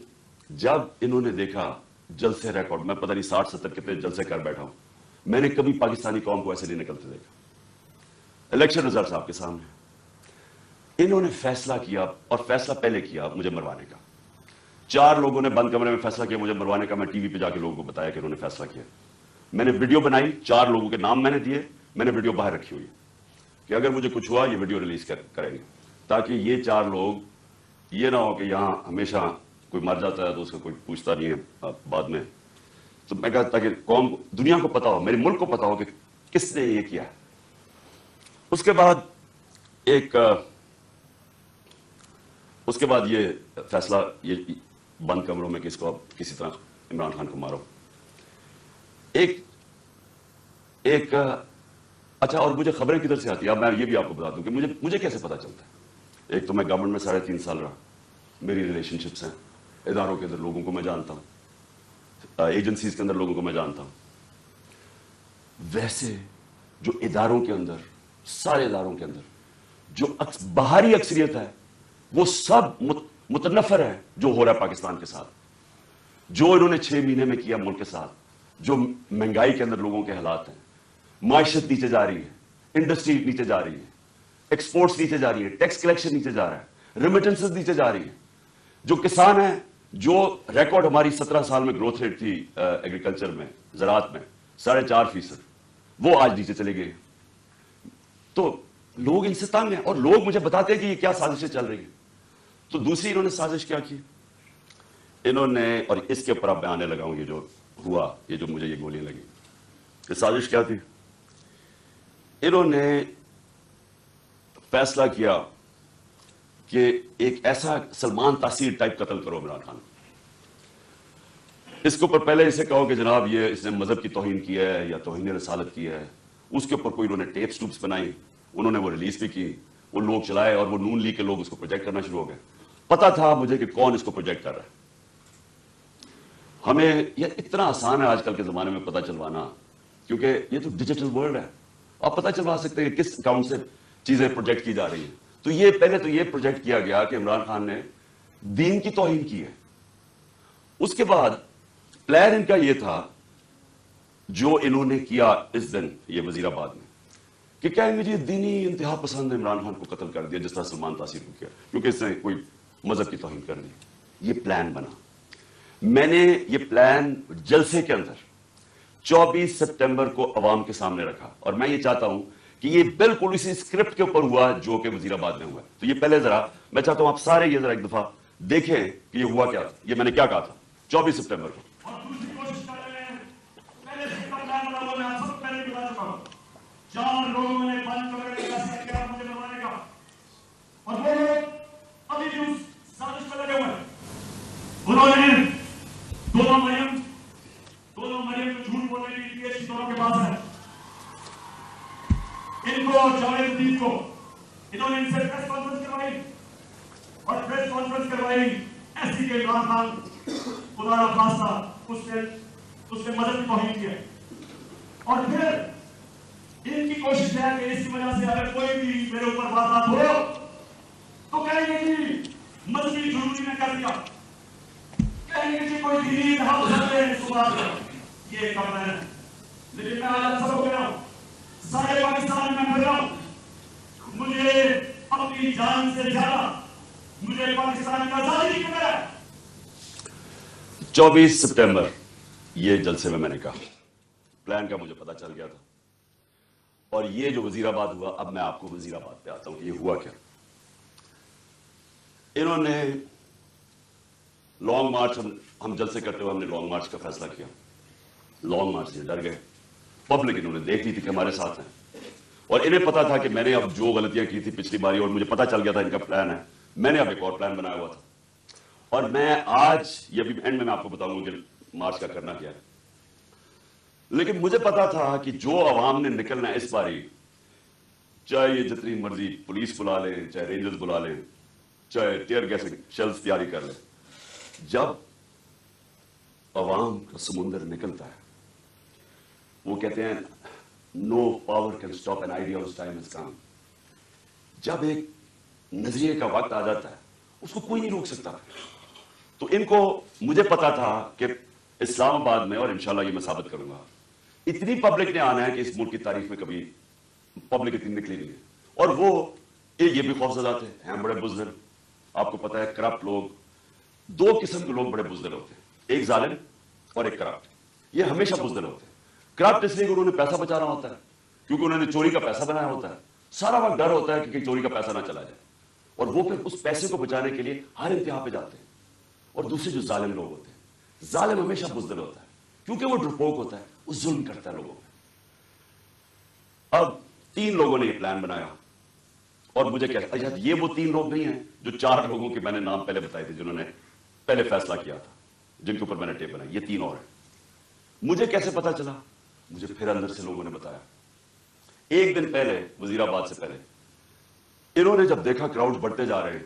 جب انہوں نے دیکھا جلسے ریکارڈ, میں پتہ نہیں 60-70 کتنے جلسے کر بیٹھا ہوں, میں نے کبھی پاکستانی قوم کو ایسے نہیں نکلتے دیکھا. الیکشن رزلٹس آپ کے سامنے, انہوں نے فیصلہ کیا, اور فیصلہ پہلے کیا مجھے مروانے کا. 4 لوگوں نے بند کمرے میں فیصلہ کیا مجھے مروانے کا. میں ٹی وی پہ جا کے لوگوں کو بتایا کہ انہوں نے فیصلہ کیا. میں نے ویڈیو بنائی, 4 لوگوں کے نام میں نے دیے, میں نے ویڈیو باہر رکھی ہوئی کہ اگر مجھے کچھ ہوا یہ ویڈیو ریلیز کریں گے, تاکہ یہ 4 لوگ یہ نہ ہو کہ یہاں ہمیشہ کوئی مر جاتا ہے تو اس کا کوئی پوچھتا نہیں ہے بعد میں. تو میں کہتا کہ قوم کو, دنیا کو پتا ہو, میرے ملک کو پتا ہو کہ کس نے یہ کیا ہے. اس کے بعد یہ فیصلہ یہ بند کمروں میں کہ اس کو اب کسی طرح عمران خان کو مارو. ایک اچھا, اور مجھے خبریں کدھر سے آتی ہیں اب میں یہ بھی آپ کو بتا دوں کہ مجھے کیسے پتا چلتا ہے. ایک تو میں گورنمنٹ میں 3.5 سال رہا, میری ریلیشن شپس ہیں, اداروں کے اندر لوگوں کو میں جانتا ہوں, ایجنسیز کے اندر لوگوں کو میں جانتا ہوں. ویسے جو اداروں کے اندر, سارے اداروں کے اندر جو باہری اکثریت ہے وہ سب متنفر ہے جو ہو رہا ہے پاکستان کے ساتھ, جو انہوں نے 6 مہینے میں کیا ملک کے ساتھ, جو مہنگائی کے اندر لوگوں کے حالات ہیں, معیشت نیچے جا رہی ہے, انڈسٹری نیچے جا رہی ہے, ایکسپورٹس نیچے جا رہی ہے, ٹیکس کلیکشن نیچے جا رہا ہے, ریمیٹنسز نیچے جا رہی ہے. جو کسان ہیں, جو ریکارڈ ہماری 17 سال میں گروتھ ریٹ تھی ایگریکلچر میں, زراعت میں 4.5%, وہ آج نیچے چلے گئے. تو لوگ ان سے تنگ ہیں اور لوگ مجھے بتاتے ہیں کہ یہ کیا سازشیں چل رہی ہیں. تو دوسری انہوں نے سازش کیا کی, انہوں نے, اور اس کے اوپر اب میں آنے لگا ہوں, یہ جو ہوا, یہ جو مجھے یہ گولیاں لگی, یہ سازش کیا تھی. انہوں نے فیصلہ کیا کہ ایک ایسا سلمان تاثیر ٹائپ قتل کرو عمران خان. اس کے اوپر پہلے اسے کہو کہ جناب یہ اس نے مذہب کی توہین کی ہے یا توہین رسالت کی ہے. اس کے اوپر کوئی انہوں نے ٹیپس ٹوپس بنائی, انہوں نے وہ ریلیز بھی کی, وہ لوگ چلائے اور وہ نون لیگ کے لوگ اس کو پروجیکٹ کرنا شروع ہو گئے. پتا تھا مجھے کہ کون اس کو پروجیکٹ کر رہا ہے. ہمیں یہ اتنا آسان ہے آج کل کے زمانے میں پتہ چلوانا, کیونکہ یہ تو ڈیجیٹل ورلڈ ہے, آپ پتہ چلوا سکتے ہیں کہ کس اکاؤنٹ سے چیزیں پروجیکٹ کی جا رہی ہیں. تو یہ پہلے تو یہ پروجیکٹ کیا گیا کہ عمران خان نے دین کی توہین کی ہے. اس کے بعد پلان ان کا یہ تھا جو انہوں نے کیا اس دن یہ وزیر آباد میں, کہ کہیں گے جی دینی انتہا پسند عمران خان کو قتل کر دیا جس طرح سلمان تاثیر کو کیا, کیونکہ اس نے کوئی مذہب کی توہین کر دی. یہ پلان بنا. میں نے یہ پلان جلسے کے اندر 24 سپٹمبر کو عوام کے سامنے رکھا, اور میں یہ چاہتا ہوں کہ یہ بالکل اسی اسکرپٹ کے اوپر ہوا جو کہ وزیر آباد میں ہوا. تو یہ پہلے ذرا میں چاہتا ہوں آپ سارے یہ ذرا ایک دفعہ دیکھیں کہ یہ ہوا کیا, یہ میں نے کیا کہا تھا 24 سپٹمبر کو. انہوں نے دونوں مریم کو جھوٹ بولنے کی پیش دونوں کے پاس ہے. ان کو جاوید الدین کو انہوں نے ان سے پریس کانفرنس کروائی, اور پریس کانفرنس کروائی ایسی کہ عمران خان خدا را خاصہ اس نے مدد کی توہین کی ہے. اور پھر ان کی کوشش ہے کہ اس کی وجہ سے اگر کوئی بھی میرے اوپر واردات ہو تو کہیں گے کہ مذہبی جھوٹی نے کر دیا, کہیں گے کہ کوئی دین ہم سکتے ہیں صبح یہ کرنا ہے. لیکن میں آج سب کو کہہ رہا ہوں, سارے پاکستان میں پھر رہا ہوں, مجھے اپنی جان سے زیادہ مجھے پاکستان کی آزادی کی فکر ہے. 24 سپٹمبر یہ جلسے میں نے کہا, پلان کا مجھے پتا چل گیا تھا. اور یہ جو وزیر آباد ہوا, اب میں آپ کو وزیر آباد پہ آتا ہوں کہ یہ ہوا کیا. انہوں نے لانگ مارچ, ہم جلسے کرتے ہوئے ہم نے لانگ مارچ کا فیصلہ کیا. لانگ مارچ سے ڈر گئے, پبلک انہوں نے دیکھ لی تھی کہ ہمارے ساتھ ہیں, اور انہیں پتا تھا کہ میں نے اب جو غلطیاں کی تھی پچھلی باری, اور مجھے پتا چل گیا تھا ان کا پلان ہے, میں نے اب ایک اور پلان بنایا ہوا تھا. اور میں آج یہ بھی اینڈ میں آپ کو بتاؤں گا کہ مارچ کا کرنا کیا ہے. لیکن مجھے پتا تھا کہ جو عوام نے نکلنا ہے اس باری, چاہے یہ جتنی مرضی پولیس بلا لیں, چاہے رینجرز بلا لیں, چاہے ٹیئر گیس شیلز تیاری کر لیں, جب عوام کا سمندر نکلتا ہے, وہ کہتے ہیں no power can stop an idea its time is come. جب ایک نظریے کا وقت آ جاتا ہے اس کو کوئی نہیں روک سکتا. تو ان کو, مجھے پتا تھا کہ اسلام آباد میں, اور انشاءاللہ یہ میں ثابت کروں گا, اتنی پبلک نے آنا ہے کہ اس ملک کی تاریخ میں کبھی پبلک اتنی نکلی نہیں ہے. اور وہ یہ بھی خوفزدہ تھے, ہیں بڑے بزدل. آپ کو پتا ہے کرپٹ لوگ, 2 قسم کے لوگ بڑے بزدل ہوتے ہیں, ایک ظالم اور ایک کرپٹ. یہ ہمیشہ بزدل ہوتے ہیں. کرپٹ اس لیے کہ انہوں نے پیسہ بچانا ہوتا ہے, کیونکہ انہوں نے چوری کا پیسہ بنایا ہوتا ہے. سارا وقت ڈر ہوتا ہے کہ کہیں چوری کا پیسہ نہ چلا جائے, اور وہ پھر اس پیسے کو بچانے کے لیے ہر انتہا پہ جاتے ہیں. اور دوسرے جو ظالم لوگ ہوتے ہیں، ظالم ہمیشہ بزدل ہوتا ہے کیونکہ وہ ڈرپوک ہوتا ہے، وہ ظلم کرتا ہے لوگوں پہ۔ اب 3 لوگوں نے یہ پلان بنایا اور مجھے کہا اچھا یہ وہ 3 لوگ نہیں ہیں جو 4 لوگوں کے میں نے نام پہلے بتائے تھے جنہوں نے پہلے فیصلہ کیا تھا، جن کے اوپر میں نے ٹیپ بنائی، یہ 3 اور ہیں۔ مجھے کیسے پتا چلا؟ مجھے پھر اندر سے لوگوں نے بتایا۔ ایک دن پہلے وزیر آباد سے پہلے انہوں نے جب دیکھا کراؤڈ بڑھتے جا رہے ہیں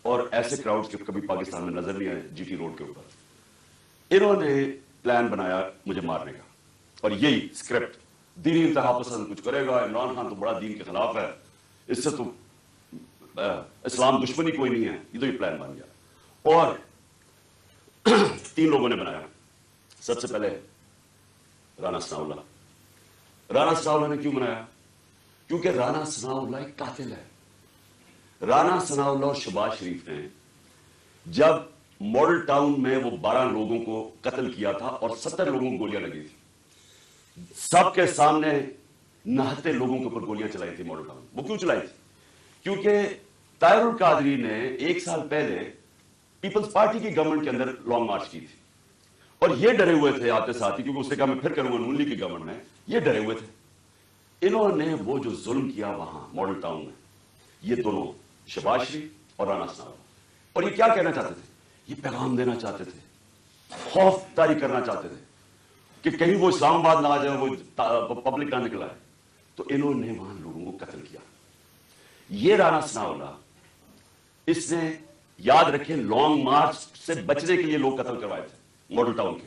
اور ایسے کراؤڈ کبھی پاکستان میں نظر نہیں آئے جی ٹی روڈ کے اوپر، انہوں نے پلان بنایا مجھے مارنے کا، اور یہی اسکرپٹ، دینی انتہا پسند کچھ کرے گا، عمران خان تو بڑا دین کے خلاف ہے، اس سے تو اسلام دشمنی کوئی نہیں ہے، یہ تو یہ پلان بن گیا۔ اور 3 لوگوں نے بنایا۔ سب سے پہلے رانا ثناءاللہ۔ رانا ثناءاللہ نے کیوں بنایا؟ کیونکہ رانا ثناءاللہ ایک قاتل ہے۔ رانا ثناءاللہ اور شہباز شریف نے جب ماڈل ٹاؤن میں وہ 12 لوگوں کو قتل کیا تھا اور 70 لوگوں کو گولیاں لگی تھی، سب کے سامنے نہتے لوگوں کے اوپر گولیاں چلائی تھی ماڈل ٹاؤن۔ وہ کیوں چلائی تھی؟ کیونکہ طاہر القادری نے 1 سال پہلے پیپلز پارٹی کی گورنمنٹ کے اندر لانگ مارچ کی تھی، اور یہ ڈرے ہوئے تھے آتے ساتھ ہی، کیونکہ اس نے کہا میں پھر کروں گا نون لیگ کی گورنمنٹ میں، یہ ڈرے ہوئے تھے۔ انہوں نے وہ جو ظلم کیا وہاں ماڈل ٹاؤن میں، یہ دونوں شہباز شریف اور رانا ثناءاللہ، اور یہ کیا کہنا چاہتے تھے؟ یہ پیغام دینا چاہتے تھے، خوف طاری کرنا چاہتے تھے کہ کہیں وہ اسلام آباد نہ آ جائے، وہ پبلک نہ نکل آئے۔ تو انہوں نے وہاں لوگوں کو قتل کیا۔ یہ رانا ثناءاللہ، اس نے یاد رکھیں لانگ مارچ سے بچنے کے لیے لوگ قتل کروائے تھے ماڈل ٹاؤن کے۔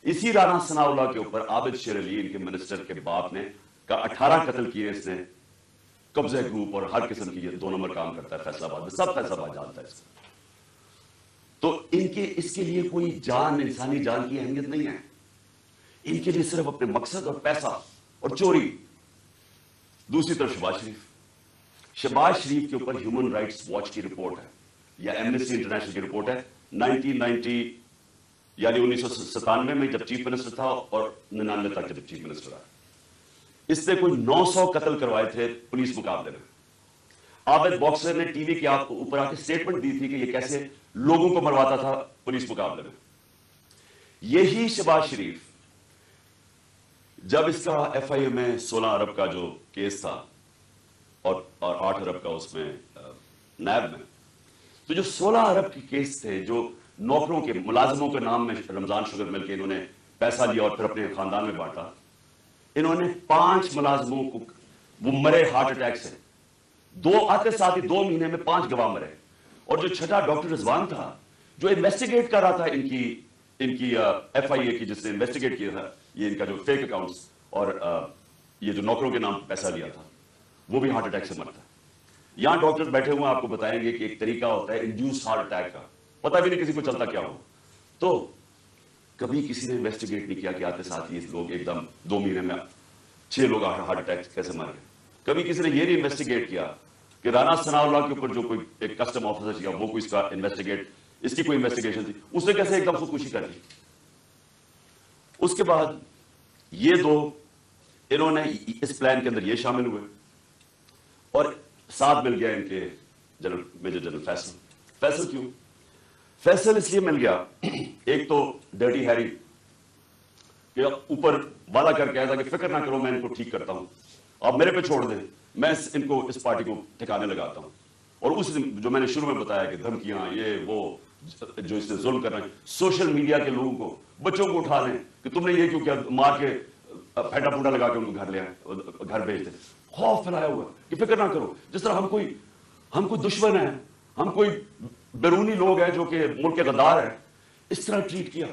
اسی رانا ثناءاللہ کے اوپر عابد شیر علی، ان کے منسٹر کے باپ نے کا 18 قتل کیے اس نے، قبضہ گروپ اور ہر قسم کی، یہ 2 نمبر کام کرتا ہے فیصلہ آباد میں، سب فیصلہ آباد جانتا ہے اس کو۔ تو ان کے اس کے لیے کوئی جان، انسانی جان کی اہمیت نہیں ہے، ان کے لیے صرف اپنے مقصد اور پیسہ اور چوری۔ دوسری طرف شہباز شریف کے اوپر ہیومن رائٹس واچ کی رپورٹ ہے یا ایمنسٹی انٹرنیشنل کی رپورٹ ہے 1990 یعنی 1997 میں جب چیف منسٹر تھا اور 99 تک جب چیف منسٹر آیا، اس نے کوئی 900 قتل کروائے تھے پولیس مقابلے میں۔ عابد باکسر نے ٹی وی کے اوپر آ کے اسٹیٹمنٹ دی تھی کہ یہ کیسے لوگوں کو مرواتا تھا پولیس مقابلے میں۔ یہی شہباز شریف جب اس کا ایف آئی اے میں 16 ارب کا جو کیس تھا اور 8 ارب کا اس میں نیب میں، تو جو 16 ارب کے کیس تھے، جو نوکروں کے ملازموں کے نام میں رمضان شوگر مل کے انہوں نے پیسہ لیا اور پھر اپنے خاندان میں بانٹا، انہوں نے 5 ملازموں کو وہ مرے ہارٹ اٹیک سے، 2 آتے ساتھ ہی 2 مہینے میں 5 گواہ مرے۔ اور جو چھٹا ڈاکٹر رضوان تھا جو انویسٹیگیٹ کر رہا تھا ان کی ایف آئی اے کی، جس نے انویسٹیگیٹ کیا تھا یہ ان کا جو فیک اکاؤنٹس اور یہ جو نوکروں کے نام پیسہ لیا تھا، وہ بھی ہارٹ اٹیک سے مرتا ہے۔ یہاں ڈاکٹر بیٹھے ہوئے آپ کو بتائیں گے کہ ایک طریقہ ہوتا ہے انڈیوس ہارٹ اٹیک کا، پتہ بھی نہیں کسی کو چلتا کیا ہو۔ تو کبھی کسی نے انویسٹیگیٹ نہیں کیا کہ آتے ساتھ ہی لوگ ایک دم 2 مہینے میں 6 لوگ ہارٹ اٹیک کیسے مر گئے۔ کبھی کسی نے یہ نہیں انویسٹیگیٹ کیا کہ رانا ثناءاللہ کے اوپر جو کوئی ایک کسٹم آفیسر کیا، وہ کوئی اس کا انویسٹیگیٹ، اس کی کوئی انویسٹیگیشن تھی، اس نے کیسے ایک دم خودکشی کر لی۔ اس کے بعد یہ 2 انہوں نے اس پلان کے اندر یہ شامل ہوئے، اور ساتھ مل گیا ان کے میجر جنرل فیصل کیوں؟ فیصل اس لیے مل گیا، ایک تو ڈرٹی ہیری کہ اوپر وعدہ کر کے آیا تھا کہ فکر نہ کرو میں ان کو ٹھیک کرتا ہوں، آپ میرے پہ چھوڑ دیں، میں ان کو اس پارٹی کو ٹھکانے لگاتا ہوں۔ اور اس جو میں نے شروع میں بتایا کہ دھمکیاں، یہ وہ جو اس نے ظلم کر رہے ہیں، سوشل میڈیا کے لوگوں کو، بچوں کو اٹھا لیں کہ تم نے یہ کیوں کیا، مار کے پھیٹا پھوٹا لگا کے ان کو گھر بھیج دیں۔ خوف پھیلایا ہوا کہ فکر نہ کرو، جس طرح ہم کوئی دشمن ہیں، ہم کوئی بیرونی لوگ ہیں جو کہ ملک کے غدار ہیں، اس طرح ٹریٹ کیا۔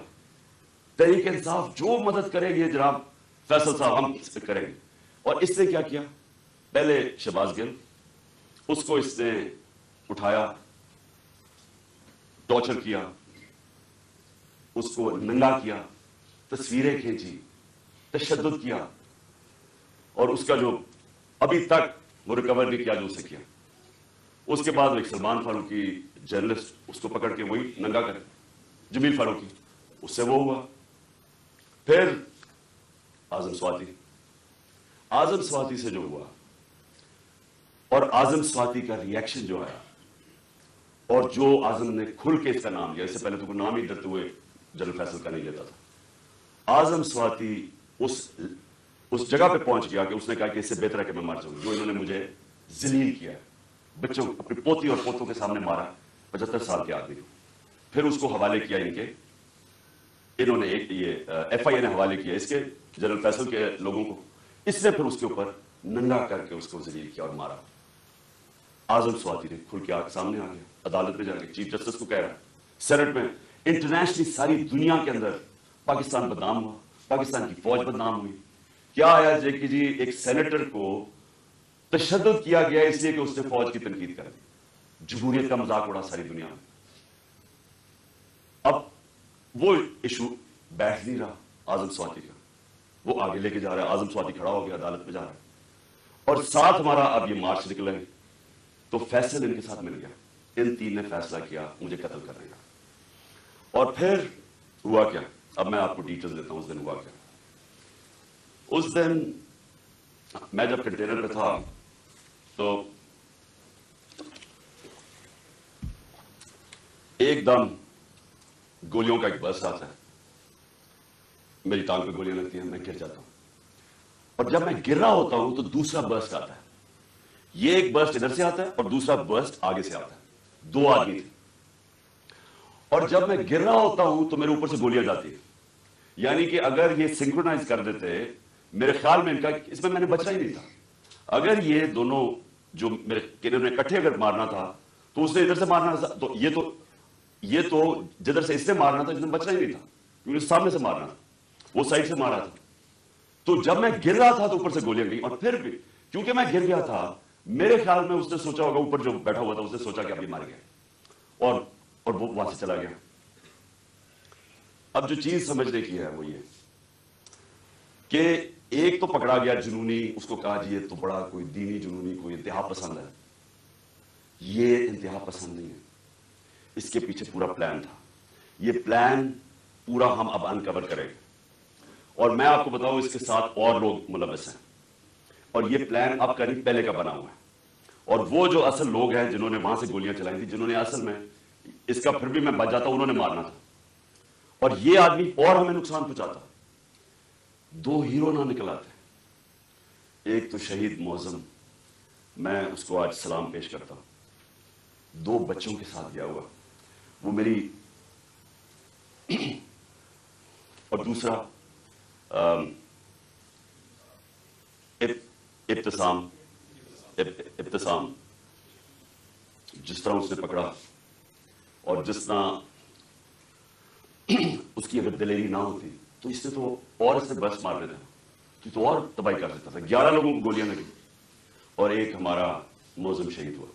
تحریک انصاف جو مدد کرے گی جناب فیصل صاحب ہم کریں گے۔ اور اس نے کیا کیا؟ پہلے شہباز گل، اس کو اس نے اٹھایا، ٹارچر کیا، اس کو ننگا کیا، تصویریں کھینچی، تشدد کیا، اور اس کا جو ابھی تک وہ ریکور نہیں کیا جو اسے کیا۔ اس کے بعد ایک سلمان فاروقی جرنلسٹ، اس کو پکڑ کے وہی ننگا کر، جمیل فاروقی، اس سے وہ ہوا۔ پھر اعظم سواتی سے جو ہوا، اور اعظم سواتی کا ریئیکشن جو آیا، اور جو اعظم نے کھل کے اس کا نام لیا, اس سے پہلے تو کوئی نام ہی ڈرتے ہوئے جنرل فیصل کا نہیں لیتا تھا. اعظم سواتی اس جگہ پہ پہنچ گیا کہ اس نے کہا کہ اس سے بہتر ہے کہ میں مر جاؤں, جو انہوں نے مجھے ذلیل کیا, بچوں اپنی پوتی اور پوتوں کے سامنے مارا, 75 سال کے آدمی کو. پھر اس کو حوالے کیا انہوں نے یہ ایف آئی اے نے حوالے کیا اس کے جنرل فیصل کے لوگوں کو. اس نے پھر اس کے اوپر ننگا کر کے اس کو ذلیل کیا اور مارا. اعظم سواتی نے کھل کے سامنے آ گیا, عدالت میں جا کے چیف جسٹس کو کہہ رہا ہے, سینٹ میں, انٹرنیشنلی ساری دنیا کے اندر پاکستان بدنام ہوا, پاکستان کی فوج بدنام ہوئی. کیا آیا کہ جی ایک سینیٹر کو تشدد کیا گیا اس لیے کہ اس نے فوج کی تنقید کر دی, جمہوریت کا مذاق اڑا ساری دنیا میں. اب وہ ایشو بیٹھ نہیں رہا اعظم سواتی کا, وہ آگے لے کے جا رہا ہے. اعظم سواتی کھڑا ہو گیا, عدالت میں جا رہا ہے, اور ساتھ ہمارا اب یہ مارچ نکلے تو فیصل ان کے ساتھ مل گیا. ان تین نے فیصلہ کیا مجھے قتل کرنے کا. اور پھر ہوا کیا, اب میں آپ کو ڈیٹیلز دیتا ہوں. اس دن ہوا کیا, اس دن میں جب کنٹینر پہ تھا تو ایک دم گولیوں کا ایک برسٹ آتا ہے, میری ٹانگ پہ گولیاں لگتی ہیں, میں گر جاتا ہوں. اور جب میں گر رہا ہوتا ہوں تو دوسرا برسٹ آتا ہے. یہ ایک برسٹ ادھر سے آتا ہے اور دوسرا برسٹ آگے سے آتا ہے. 2 آدمی تھے, اور جب میں گر رہا ہوتا ہوں تو میرے اوپر سے گولیاں جاتی ہیں. یعنی کہ اگر یہ سنکرونائز کر دیتے, میرے خیال میں ان کا اس میں نے بچنا ہی نہیں تھا. اگر یہ دونوں جو میرے انہوں نے اکٹھے اگر مارنا تھا تو اس نے ادھر سے مارنا تھا, تو یہ تو جدھر سے اس نے مارنا تھا, اس نے بچنا ہی نہیں تھا, کیونکہ سامنے سے مارنا تھا, وہ سائڈ سے مارا تھا. تو جب میں گر رہا تھا تو اوپر سے گولیاں گئی, اور پھر بھی کیونکہ میں گر گیا تھا, میرے خیال میں اس نے سوچا ہوگا, اوپر جو بیٹھا ہوا تھا اس نے سوچا کہ اب یہ مار گیا, اور وہ وہاں سے چلا گیا. اب جو چیز سمجھنے کی ہے وہ یہ کہ ایک تو پکڑا گیا جنونی, اس کو کہا جی یہ تو بڑا کوئی دینی جنونی, کوئی انتہا پسند ہے. یہ انتہا پسند نہیں ہے, اس کے پیچھے پورا پلان تھا. یہ پلان پورا ہم اب انکور کریں گے, اور میں آپ کو بتاؤں اس کے ساتھ اور لوگ ملوث ہیں, اور یہ پلان اب کا نہیں پہلے کا بنا ہوا ہے. اور وہ جو اصل لوگ ہیں جنہوں نے وہاں سے گولیاں چلائی تھی, جنہوں نے اصل میں اس کا پھر بھی میں بچ جاتا, انہوں نے مارنا تھا, اور یہ آدمی اور ہمیں نقصان پہنچاتا. 2 ہیرو نہ نکل آتے. ایک تو شہید معظم, میں اس کو آج سلام پیش کرتا ہوں, 2 بچوں کے ساتھ گیا ہوا, وہ میری, اور دوسرا ابتسام, جس طرح اس نے پکڑا اور جس طرح اس کی اگر دلیری نہ ہوتی تو اس نے تو اور اس نے برس مار دیتا, تو اور تباہی کر سکتا تھا. 11 لوگوں کو گولیاں لگی اور ایک ہمارا معظم شہید ہوا.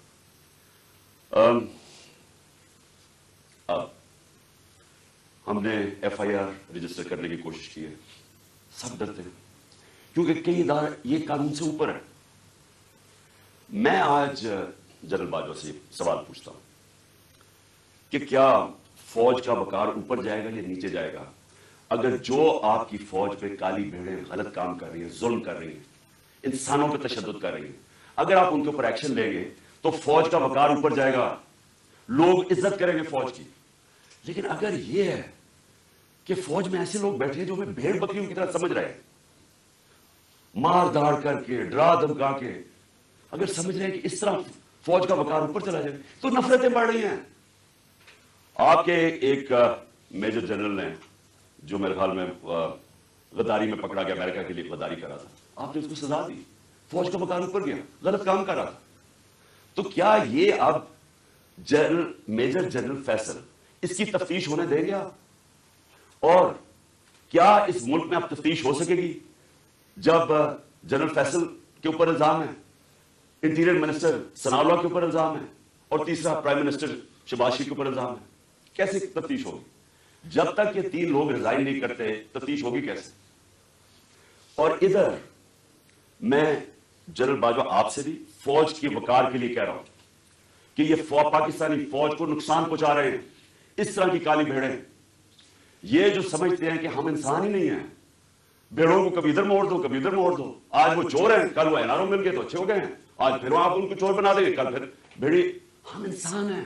اب ہم نے ایف آئی آر رجسٹر کرنے کی کوشش کی ہے. سب ڈرتے ہیں کیونکہ کئی ادارے یہ قانون سے اوپر ہے. میں آج جنرل باجوہ سے سوال پوچھتا ہوں کہ کیا فوج کا وقار اوپر جائے گا یا نیچے جائے گا اگر جو آپ کی فوج پہ کالی بھیڑیں غلط کام کر رہی ہیں, ظلم کر رہی ہیں, انسانوں پہ تشدد کر رہی ہیں, اگر آپ ان کے اوپر ایکشن لیں گے تو فوج کا وقار اوپر جائے گا, لوگ عزت کریں گے فوج کی. لیکن اگر یہ ہے کہ فوج میں ایسے لوگ بیٹھے ہیں جو ہمیں بھیڑ بکریوں کی طرح سمجھ رہے ہیں, مار داڑ کر کے, ڈرا دھمکا کے, اگر سمجھ رہے ہیں کہ اس طرح فوج کا وقار اوپر چلا جائے تو نفرتیں بڑھ رہی ہیں. آپ کے ایک میجر جنرل نے جو میرے خیال میں غداری میں پکڑا گیا, امریکہ کے لیے غداری کر رہا تھا, آپ نے اس کو سزا دی, فوج کا وقار اوپر گیا, غلط کام کر رہا تھا. تو کیا یہ اب میجر جنرل فیصل اس کی تفتیش ہونے دیں گے آپ؟ اور کیا اس ملک میں اب تفتیش ہو سکے گی جب جنرل فیصل کے اوپر الزام ہے, انٹیریئر منسٹر ثناء اللہ کے اوپر الزام ہے, اور تیسرا پرائم منسٹر شہباز شریف کے اوپر الزام ہے؟ کیسے تفتیش ہوگی؟ جب تک یہ 3 لوگ ریزائن نہیں کرتے تفتیش ہوگی کیسے؟ اور ادھر میں جنرل باجوہ آپ سے بھی فوج کی وقار کے لیے کہہ رہا ہوں کہ یہ پاکستانی فوج کو نقصان پہنچا رہے ہیں. اس طرح کی کالی بھیڑیں, یہ جو سمجھتے ہیں کہ ہم انسان ہی نہیں ہیں, بھیڑوں کو کبھی ادھر موڑ دو کبھی ادھر موڑ دو, آج وہ چور ہیں کل وہ این آر او مل گئے تو اچھے ہو گئے ہیں, آج پھر آپ ان کو چور بنا دیں گے کل پھر بھیڑی. ہم انسان ہیں,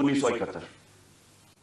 1971,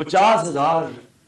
50,000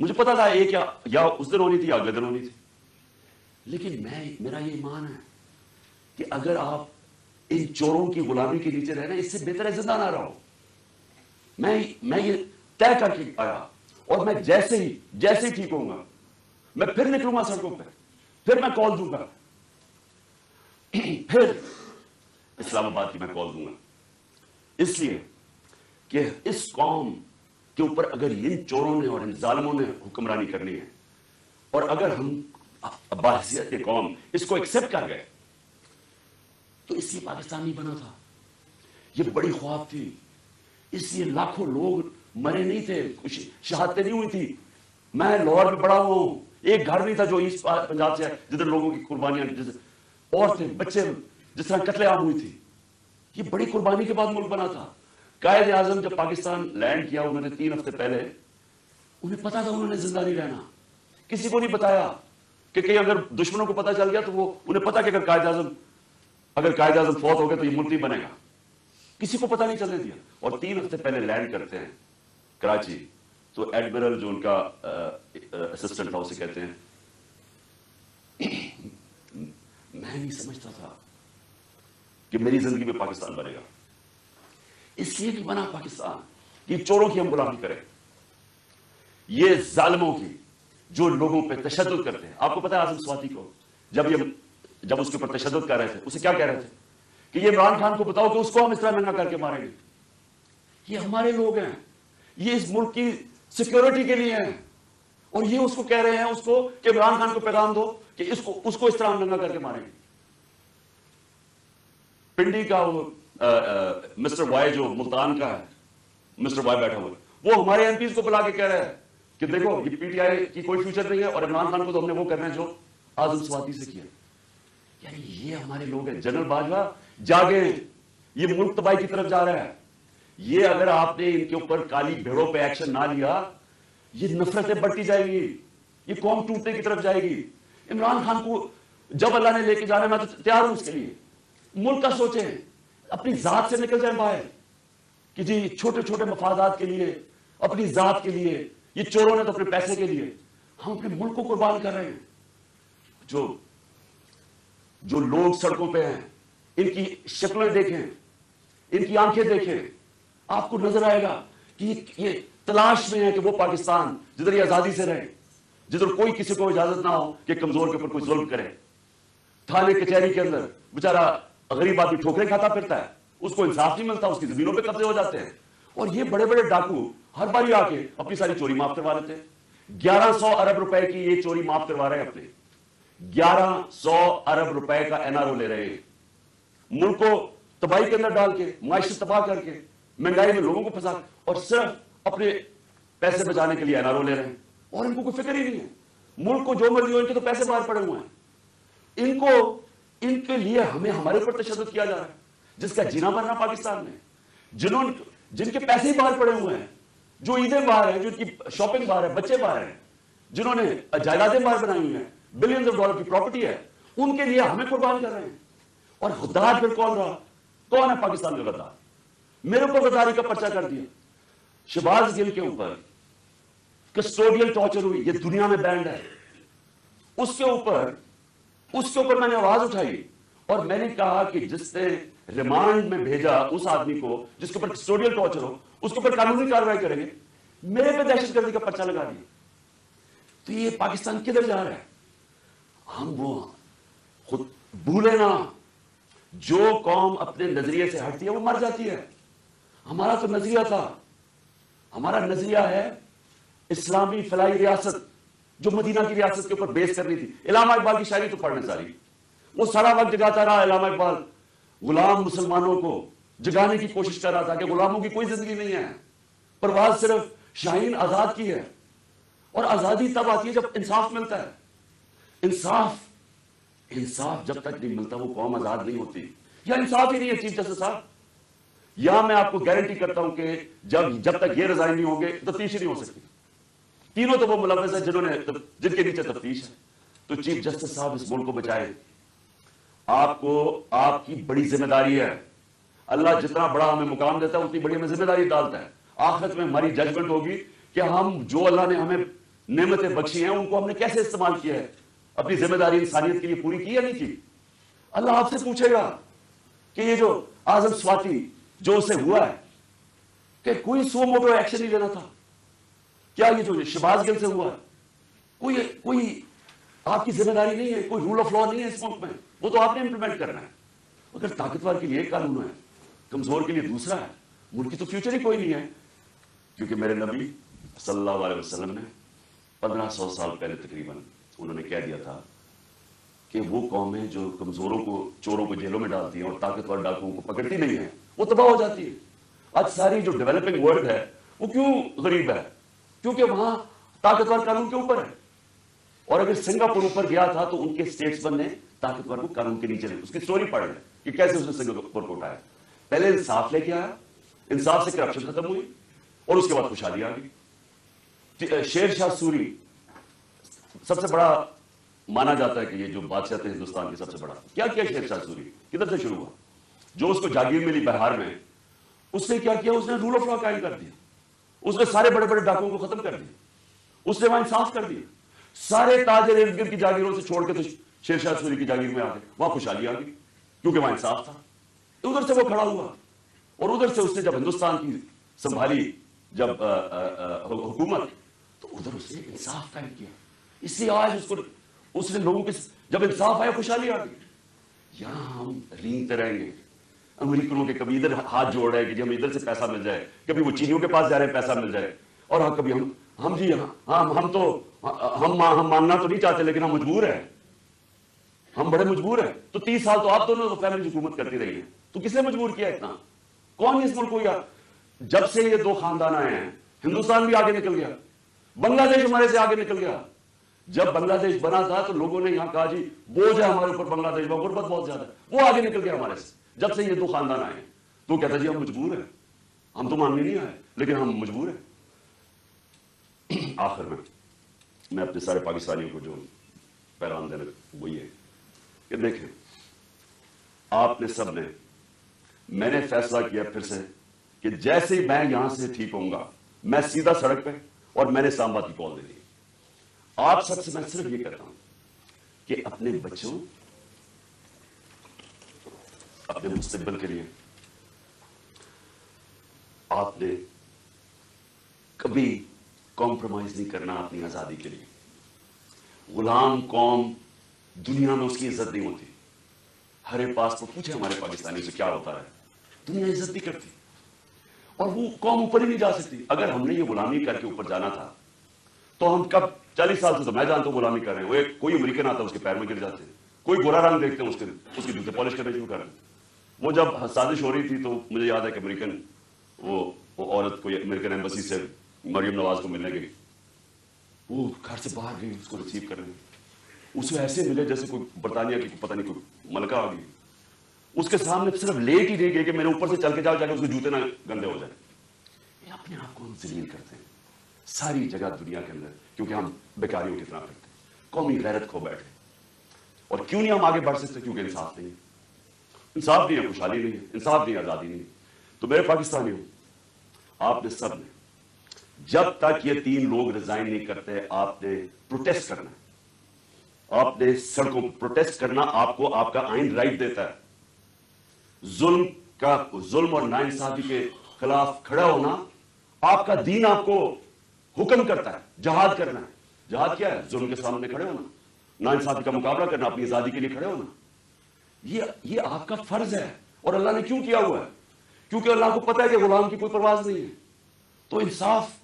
مجھے پتا تھا ایک یا اس دن ہونی تھی یا اگلے دن ہونی تھی، لیکن میرا یہ ایمان ہے کہ اگر آپ ان چوروں کی غلامی کے نیچے رہنا، اس سے بہتر ہے زندہ نہ رہو. میں یہ طے کر کے آیا، اور میں جیسے ہی ٹھیک ہوں گا میں پھر نکلوں گا سڑکوں پہ، پھر میں کال دوں گا، پھر اسلام آباد کی میں کال دوں گا، اس لیے کہ اس قوم کے اوپر اگر ان چوروں نے اور ان ظالموں نے حکمرانی کرنی ہے، اور اگر ہم بحیثیت قوم اس کو ایکسپٹ کر گئے، تو اس لیے پاکستان نہیں بنا تھا. یہ بڑی خواب تھی، اس لیے لاکھوں لوگ مرے نہیں تھے، کچھ شہادتیں نہیں ہوئی تھی. میں لاہور میں بڑا ہوا ہوں، ایک گھر نہیں تھا جو ایسٹ پنجاب سے جدھر لوگوں کی قربانیاں عورتیں بچے جس طرح قتل عام ہوئی تھی. یہ بڑی قربانی کے بعد ملک بنا تھا. قائد اعظم جب پاکستان لینڈ کیا، انہوں نے 3 ہفتے پہلے، انہیں پتا تھا انہوں نے زندہ نہیں رہنا. کسی کو نہیں بتایا کہ کہیں اگر دشمنوں کو پتا چل گیا تو وہ انہیں پتا کہ اگر قائد اعظم فوت ہو گئے تو یہ ملک نہیں بنے گا. کسی کو پتا نہیں چلنے دیا. اور 3 ہفتے پہلے لینڈ کرتے ہیں کراچی، تو ایڈمرل جو ان کا اسسٹنٹ تھا اسے کہتے ہیں میں نہیں سمجھتا تھا کہ میری زندگی میں پاکستان بنے گا. اس لیے کہ بنا پاکستان یہ چوروں کی ہم غلامی کریں، یہ ظالموں کی جو لوگوں پہ تشدد کرتے ہیں. آپ کو پتا ہے اعظم سواتی کو جب اس کے اوپر تشدد کر رہے تھے، اسے کیا کہہ رہے تھے کہ یہ عمران خان کو بتاؤ کہ اس کو ہم اس طرح ننگا کر کے ماریں گے. یہ ہمارے لوگ ہیں، یہ اس ملک کی سیکیورٹی کے لیے ہیں، اور یہ اس کو کہہ رہے ہیں اس کو کہ عمران خان کو پیغام دو کہ اس کو اس طرح ہم ننگا کر کے ماریں گے. پنڈی کا وہ مسٹر وائی جو ملتان کا ہے، مسٹر وائی بیٹھا ہوا، وہ ہمارے ایم پیز کو بلا کے کہہ رہا ہے کہ دیکھو یہ پی ٹی آئی کی کوئی فیوچر نہیں ہے، اور عمران خان کو تو ہم نے وہ کرنا ہے جو اعظم سواتی سے کیا. یعنی یہ ہمارے لوگ ہیں. جنرل باجوہ جاگیں، یہ ملک تباہی کی طرف جا رہا ہے. یہ اگر آپ نے ان کے اوپر کالی بھیڑوں پہ ایکشن نہ لیا، یہ نفرتیں بڑھتی جائیں گی، یہ قوم ٹوٹنے کی طرف جائے گی. عمران خان کو جب اللہ نے لے کے جانا، میں تو تیار ہوں اس کے لیے. ملک کا سوچیں، اپنی ذات سے نکل جائیں باہر کہ جی چھوٹے چھوٹے مفادات کے لیے، اپنی ذات کے لیے، یہ چوروں نے تو اپنے پیسے کے لیے، ہم اپنے ملک کو قربان کر رہے ہیں. جو لوگ سڑکوں پہ ہیں، ان کی شکلیں دیکھیں، ان کی آنکھیں دیکھیں، آپ کو نظر آئے گا کہ یہ تلاش میں ہے کہ وہ پاکستان جدھر یہ آزادی سے رہے، جدھر کوئی کسی کو اجازت نہ ہو کہ کمزور کے اوپر کوئی ظلم کرے. تھانے کچہری کے اندر بیچارہ غریب آدمی ٹھوکریں کھاتا پھرتا ہے، اس کو انصاف نہیں ملتا، اس کی زمینوں پہ قبضے ہو جاتے ہیں. اور یہ بڑے بڑے ڈاکو ہر باری آ کے اپنی ساری چوری معاف کروا لیتے ہیں. 1100 ارب روپے کی یہ چوری معاف کروا رہے ہیں اپنے، 1100 ارب روپے کا این آر او لے رہے ہیں. ملک کو تباہی کے اندر ڈال کے، معیشت تباہ کر کے، مہنگائی میں لوگوں کو پھنسا، اور صرف اپنے پیسے بچانے کے لیے این آر او لے رہے ہیں. اور ان کو کوئی فکر ہی نہیں ہے. ملک کو جو مرضی ہو، ان کے تو پیسے باہر پڑے ہوئے ہیں. ان کے لیے ہمارے اوپر تشدد کیا جا رہا ہے. جس کا جینا مرنا پاکستان میں، جن کے پیسے ہی باہر پڑے ہوئے ہیں، جو عیدیں باہر ہیں، جن کی شاپنگ باہر ہے، بچے باہر ہیں، جنہوں نے جائیدادیں باہر بنائی ہوئی ہیں، بلینز آف ڈالر کی پراپرٹی ہے، ان کے لیے ہمیں قربان کر رہے ہیں. اور غدار پھر کون رہا؟ کون ہے پاکستان میں غدار؟ میرے اوپر غداری کا پرچہ کر دیا. شہباز گل کے اوپر کسٹوڈیل ٹارچر ہوئی، یہ دنیا میں بینڈ ہے. اس کے اوپر میں نے آواز اٹھائی، اور میں نے کہا کہ جس نے ریمانڈ میں بھیجا اس آدمی کو جس کے اوپر کسٹوڈیل ٹارچر ہو، اس کے اوپر قانونی کارروائی کریں گے. میرے پہ دہشت گردی کا پرچہ لگا دیا. تو یہ پاکستان کدھر جا رہا ہے؟ ہم وہ خود بھولے نا، جو قوم اپنے نظریے سے ہٹتی ہے وہ مر جاتی ہے. ہمارا تو نظریہ تھا، ہمارا نظریہ ہے اسلامی فلاحی ریاست جو مدینہ کی ریاست کے اوپر بیس کرنی تھی. علامہ اقبال کی شاعری تو پڑھنے ساری، وہ سارا وقت جگاتا رہا علامہ اقبال، غلام مسلمانوں کو جگانے کی کوشش کر رہا تھا کہ غلاموں کی کوئی زندگی نہیں ہے، پرواز صرف شاہین آزاد کی ہے. اور آزادی تب آتی ہے جب انصاف ملتا ہے. انصاف جب تک نہیں ملتا وہ قوم آزاد نہیں ہوتی. یا انصاف ہی نہیں ہے چیف جسٹس صاحب. یا میں آپ کو گارنٹی کرتا ہوں کہ جب تک یہ ریزائن نہیں ہوں گے تفتیش ہی نہیں ہو سکتی. تینوں تو وہ ملوث ہیں جن کے نیچے تفتیش ہے. تو چیف جسٹس صاحب اس ملک کو بچائے. آپ کی بڑی ذمہ داری ہے. اللہ جتنا بڑا ہمیں مقام دیتا ہے اتنی بڑی ہمیں ذمہ داری ڈالتا ہے. آخرت میں ہماری ججمنٹ ہوگی کہ ہم جو اللہ نے ہمیں نعمتیں بخشی ہیں ان کو ہم نے کیسے استعمال کیا ہے, اپنی ذمہ داری انسانیت کے لیے پوری کی یا نہیں کی. اللہ آپ سے پوچھے گا کہ یہ جو اعظم سواتی جو اسے ہوا ہے کہ کوئی سو موٹو ایکشن نہیں لینا تھا, کیا یہ جو شہباز گل سے ہوا ہے کوئی آپ کی ذمہ داری نہیں ہے, کوئی رول آف لا نہیں ہے اس ملک میں, وہ تو آپ نے امپلیمنٹ کرنا ہے. اگر طاقتور کے لیے ایک قانون ہے, کمزور کے لیے دوسرا ہے, ملک کی تو فیوچر ہی کوئی نہیں ہے. کیونکہ میرے نبی صلی اللہ علیہ وسلم نے 1500 سال پہلے تقریباً انہوں نے کہہ دیا تھا کہ وہ قومیں جو کمزوروں کو, چوروں کو جیلوں میں ڈالتی ہیں اور طاقتور ڈاکوؤں کو پکڑتی نہیں ہیں, وہ تباہ ہو جاتی ہے. آج ساری جو ڈیولپنگ ورلڈ ہے وہ کیوں غریب ہے؟ کیونکہ وہاں طاقتور قانون کے اوپر ہے. اور اگر سنگاپور اوپر گیا تھا تو ان کے اسٹیٹسمین نے طاقتور کو قانون کے نیچے لے, اس کی سٹوری پڑھ لیں کہ کیسے اس نے سنگاپور کو اٹھایا. پہلے انصاف لے کے آیا, انصاف سے کرپشن ختم ہوئی اور اس کے بعد خوشحالی آ گئی. شیر شاہ سوری سب سے بڑا مانا جاتا ہے کہ یہ جو بادشاہ تھے ہندوستان کے سب سے بڑا. کیا کیا شیر شاہ سوری, کدھر سے شروع ہوا؟ جو اس کو جاگیر ملی بہار میں, اس نے کیا کیا؟ اس نے رول آف لا قائم کر دیا, اس نے سارے بڑے بڑے ڈاکوؤں کو ختم کر دیا, اس نے وہاں انصاف کر دیا. سارے تاجر ارد گرد کی جاگیروں سے چھوڑ کے تو شیر شاہ سوری کی جاگیر میں آ گئے, وہاں خوشحالی آ گئی کیونکہ وہاں انصاف تھا. ادھر سے وہ کھڑا ہوا اور ادھر سے اس نے جب ہندوستان کی سنبھالی جب حکومت, تو ادھر اس نے انصاف قائم کیا. اس لیے آج اس نے لوگوں کے جب انصاف آیا خوشحالی آ گئی. یہاں ہم رینگتے رہیں گے امریکنوں کے, کبھی ادھر ہاتھ جوڑ رہے ہیں کہ جی ہمیں ادھر سے پیسہ مل جائے, کبھی وہ چینیوں کے پاس جا رہے ہیں پیسہ مل جائے, اور ہاں کبھی ہم جی ہم ماننا تو نہیں چاہتے لیکن ہم مجبور ہیں, ہم بڑے مجبور ہیں. تو 30 سال تو آپ دونوں فیملی حکومت کرتی رہی ہے, تو کس نے مجبور کیا اتنا؟ کون اس ملک کو گیا؟ جب سے یہ دو خاندان آئے ہیں ہندوستان بھی آگے نکل گیا, بنگلہ دیش ہمارے سے آگے نکل گیا. جب بنگلہ دیش بنا تھا تو لوگوں نے یہاں کہا جی بوجھ ہے ہمارے اوپر بنگلہ دیش میں, غربت بہت زیادہ ہے, وہ آگے نکل گیا ہمارے سے. جب سے یہ دو خاندان آئے ہیں تو کہتا جی ہم مجبور ہیں, ہم تو ماننے نہیں آئے لیکن ہم مجبور ہیں. آخر میں اپنے سارے پاکستانیوں کو جو پیغام دینا وہ یہ ہے کہ دیکھیں, آپ نے سب نے, میں نے فیصلہ کیا پھر سے کہ جیسے ہی میں یہاں سے ٹھیک ہوں گا میں سیدھا سڑک پہ, اور میں نے اسلام آباد کی کال دے دی. آپ سب سے میں صرف یہ کہتا ہوں کہ اپنے بچوں, اپنے مستقبل کے لیے آپ نے کبھی کمپرومائز نہیں کرنا اپنی آزادی کے لیے. غلام قوم دنیا میں اس کی عزت نہیں ہوتی. ہر پاس کو پوچھے ہمارے پاکستانی سے کیا ہوتا ہے, دنیا عزت نہیں کرتی اور وہ قوم اوپر ہی نہیں جا سکتی. اگر ہم نے یہ غلامی کر کے اوپر جانا تھا تو ہم کب 40 سال سے تو میں جانتا ہوں غلامی کر رہے ہیں. وہ کوئی امریکن آتا ہے اس کے پیر میں گر جاتے ہیں, کوئی گورا رنگ دیکھتے ہیں اس کی جوتے پالش کرنے شروع کر دیں. وہ جب سازش ہو رہی تھی تو مجھے یاد ہے کہ امریکن وہ عورت کوئی امریکن ایمبسی سے مریم نواز کو ملنے گئی, وہ گھر سے باہر گئی اس کو ریسیو کرنے, اسے ایسے ملے جیسے کوئی برطانیہ کی پتہ نہیں کوئی ملکہ آ گئی. اس کے سامنے صرف لیٹ ہی نہیں گئی کہ میرے اوپر سے چل کے جا کے اس کے جوتے نہ گندے ہو جائیں. یہ اپنے آپ کو ہم ذلیل کرتے ہیں ساری جگہ دنیا کے اندر, کیونکہ ہم بیکاریوں کی طرح کرتے ہیں, قومی غیرت کھو بیٹھے. اور کیوں نہیں ہم آگے بڑھ سکتے؟ کیونکہ انصاف نہیں ہے, انصاف نہیں ہے, خوشحالی نہیں ہے, انصاف نہیں ہے, آزادی نہیں ہے. تو میرے پاکستانیوں, آپ نے سب نے جب تک یہ 3 لوگ ریزائن نہیں کرتے آپ نے پروٹیسٹ کرنا ہے. آپ نے سڑکوں پر پروٹیسٹ کرنا, آپ کو آپ کا آئین رائٹ دیتا ہے. ظلم اور ناانصافی کے خلاف کھڑا ہونا آپ کا دین آپ کو حکم کرتا ہے. جہاد کرنا ہے. جہاد کیا ہے؟ ظلم کے سامنے کھڑے ہونا, ناانصافی کا مقابلہ کرنا, اپنی آزادی کے لیے کھڑے ہونا. یہ آپ کا فرض ہے. اور اللہ نے کیوں کیا ہوا ہے؟ کیونکہ اللہ کو پتا ہے کہ غلام کی کوئی پرواز نہیں ہے. تو انصاف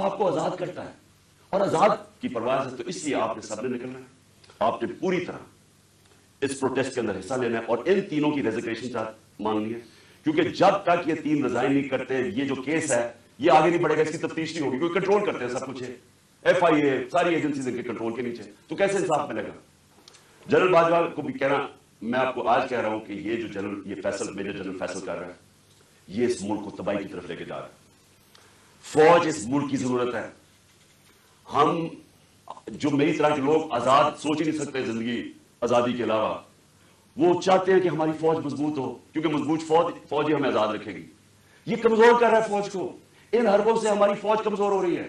آپ کو آزاد کرتا ہے, اور آزاد کی پرواز ہے. تو اس لیے آپ نے سب نے نکلنا ہے, آپ نے پوری طرح اس پروٹیسٹ کے اندر حصہ لینا ہے, اور ان تینوں کی ریزیگنیشن مانگنی ہے. کیونکہ جب تک یہ 3 ریزائن نہیں کرتے یہ جو کیس ہے یہ آگے نہیں بڑھے گا, اس کی تفتیش نہیں ہوگی. کوئی کنٹرول کرتے ہیں سب کچھ, FIA ساری ایجنسیز ان کے کنٹرول کے نیچے, تو کیسے انصاف ملے گا؟ جنرل باجوہ کو بھی کہنا, میں آپ کو آج کہہ رہا ہوں کہ یہ جو میجر جنرل فیصل کر رہا ہے یہ اس ملک کو تباہی کی طرف لے کے جا رہا ہے. فوج اس ملک کی ضرورت ہے. ہم جو میری طرح کے لوگ آزاد سوچ ہی نہیں سکتے زندگی آزادی کے علاوہ, وہ چاہتے ہیں کہ ہماری فوج مضبوط ہو, کیونکہ مضبوط فوج ہی ہمیں آزاد رکھے گی. یہ کمزور کر رہا ہے فوج کو. ان حربوں سے ہماری فوج کمزور ہو رہی ہے.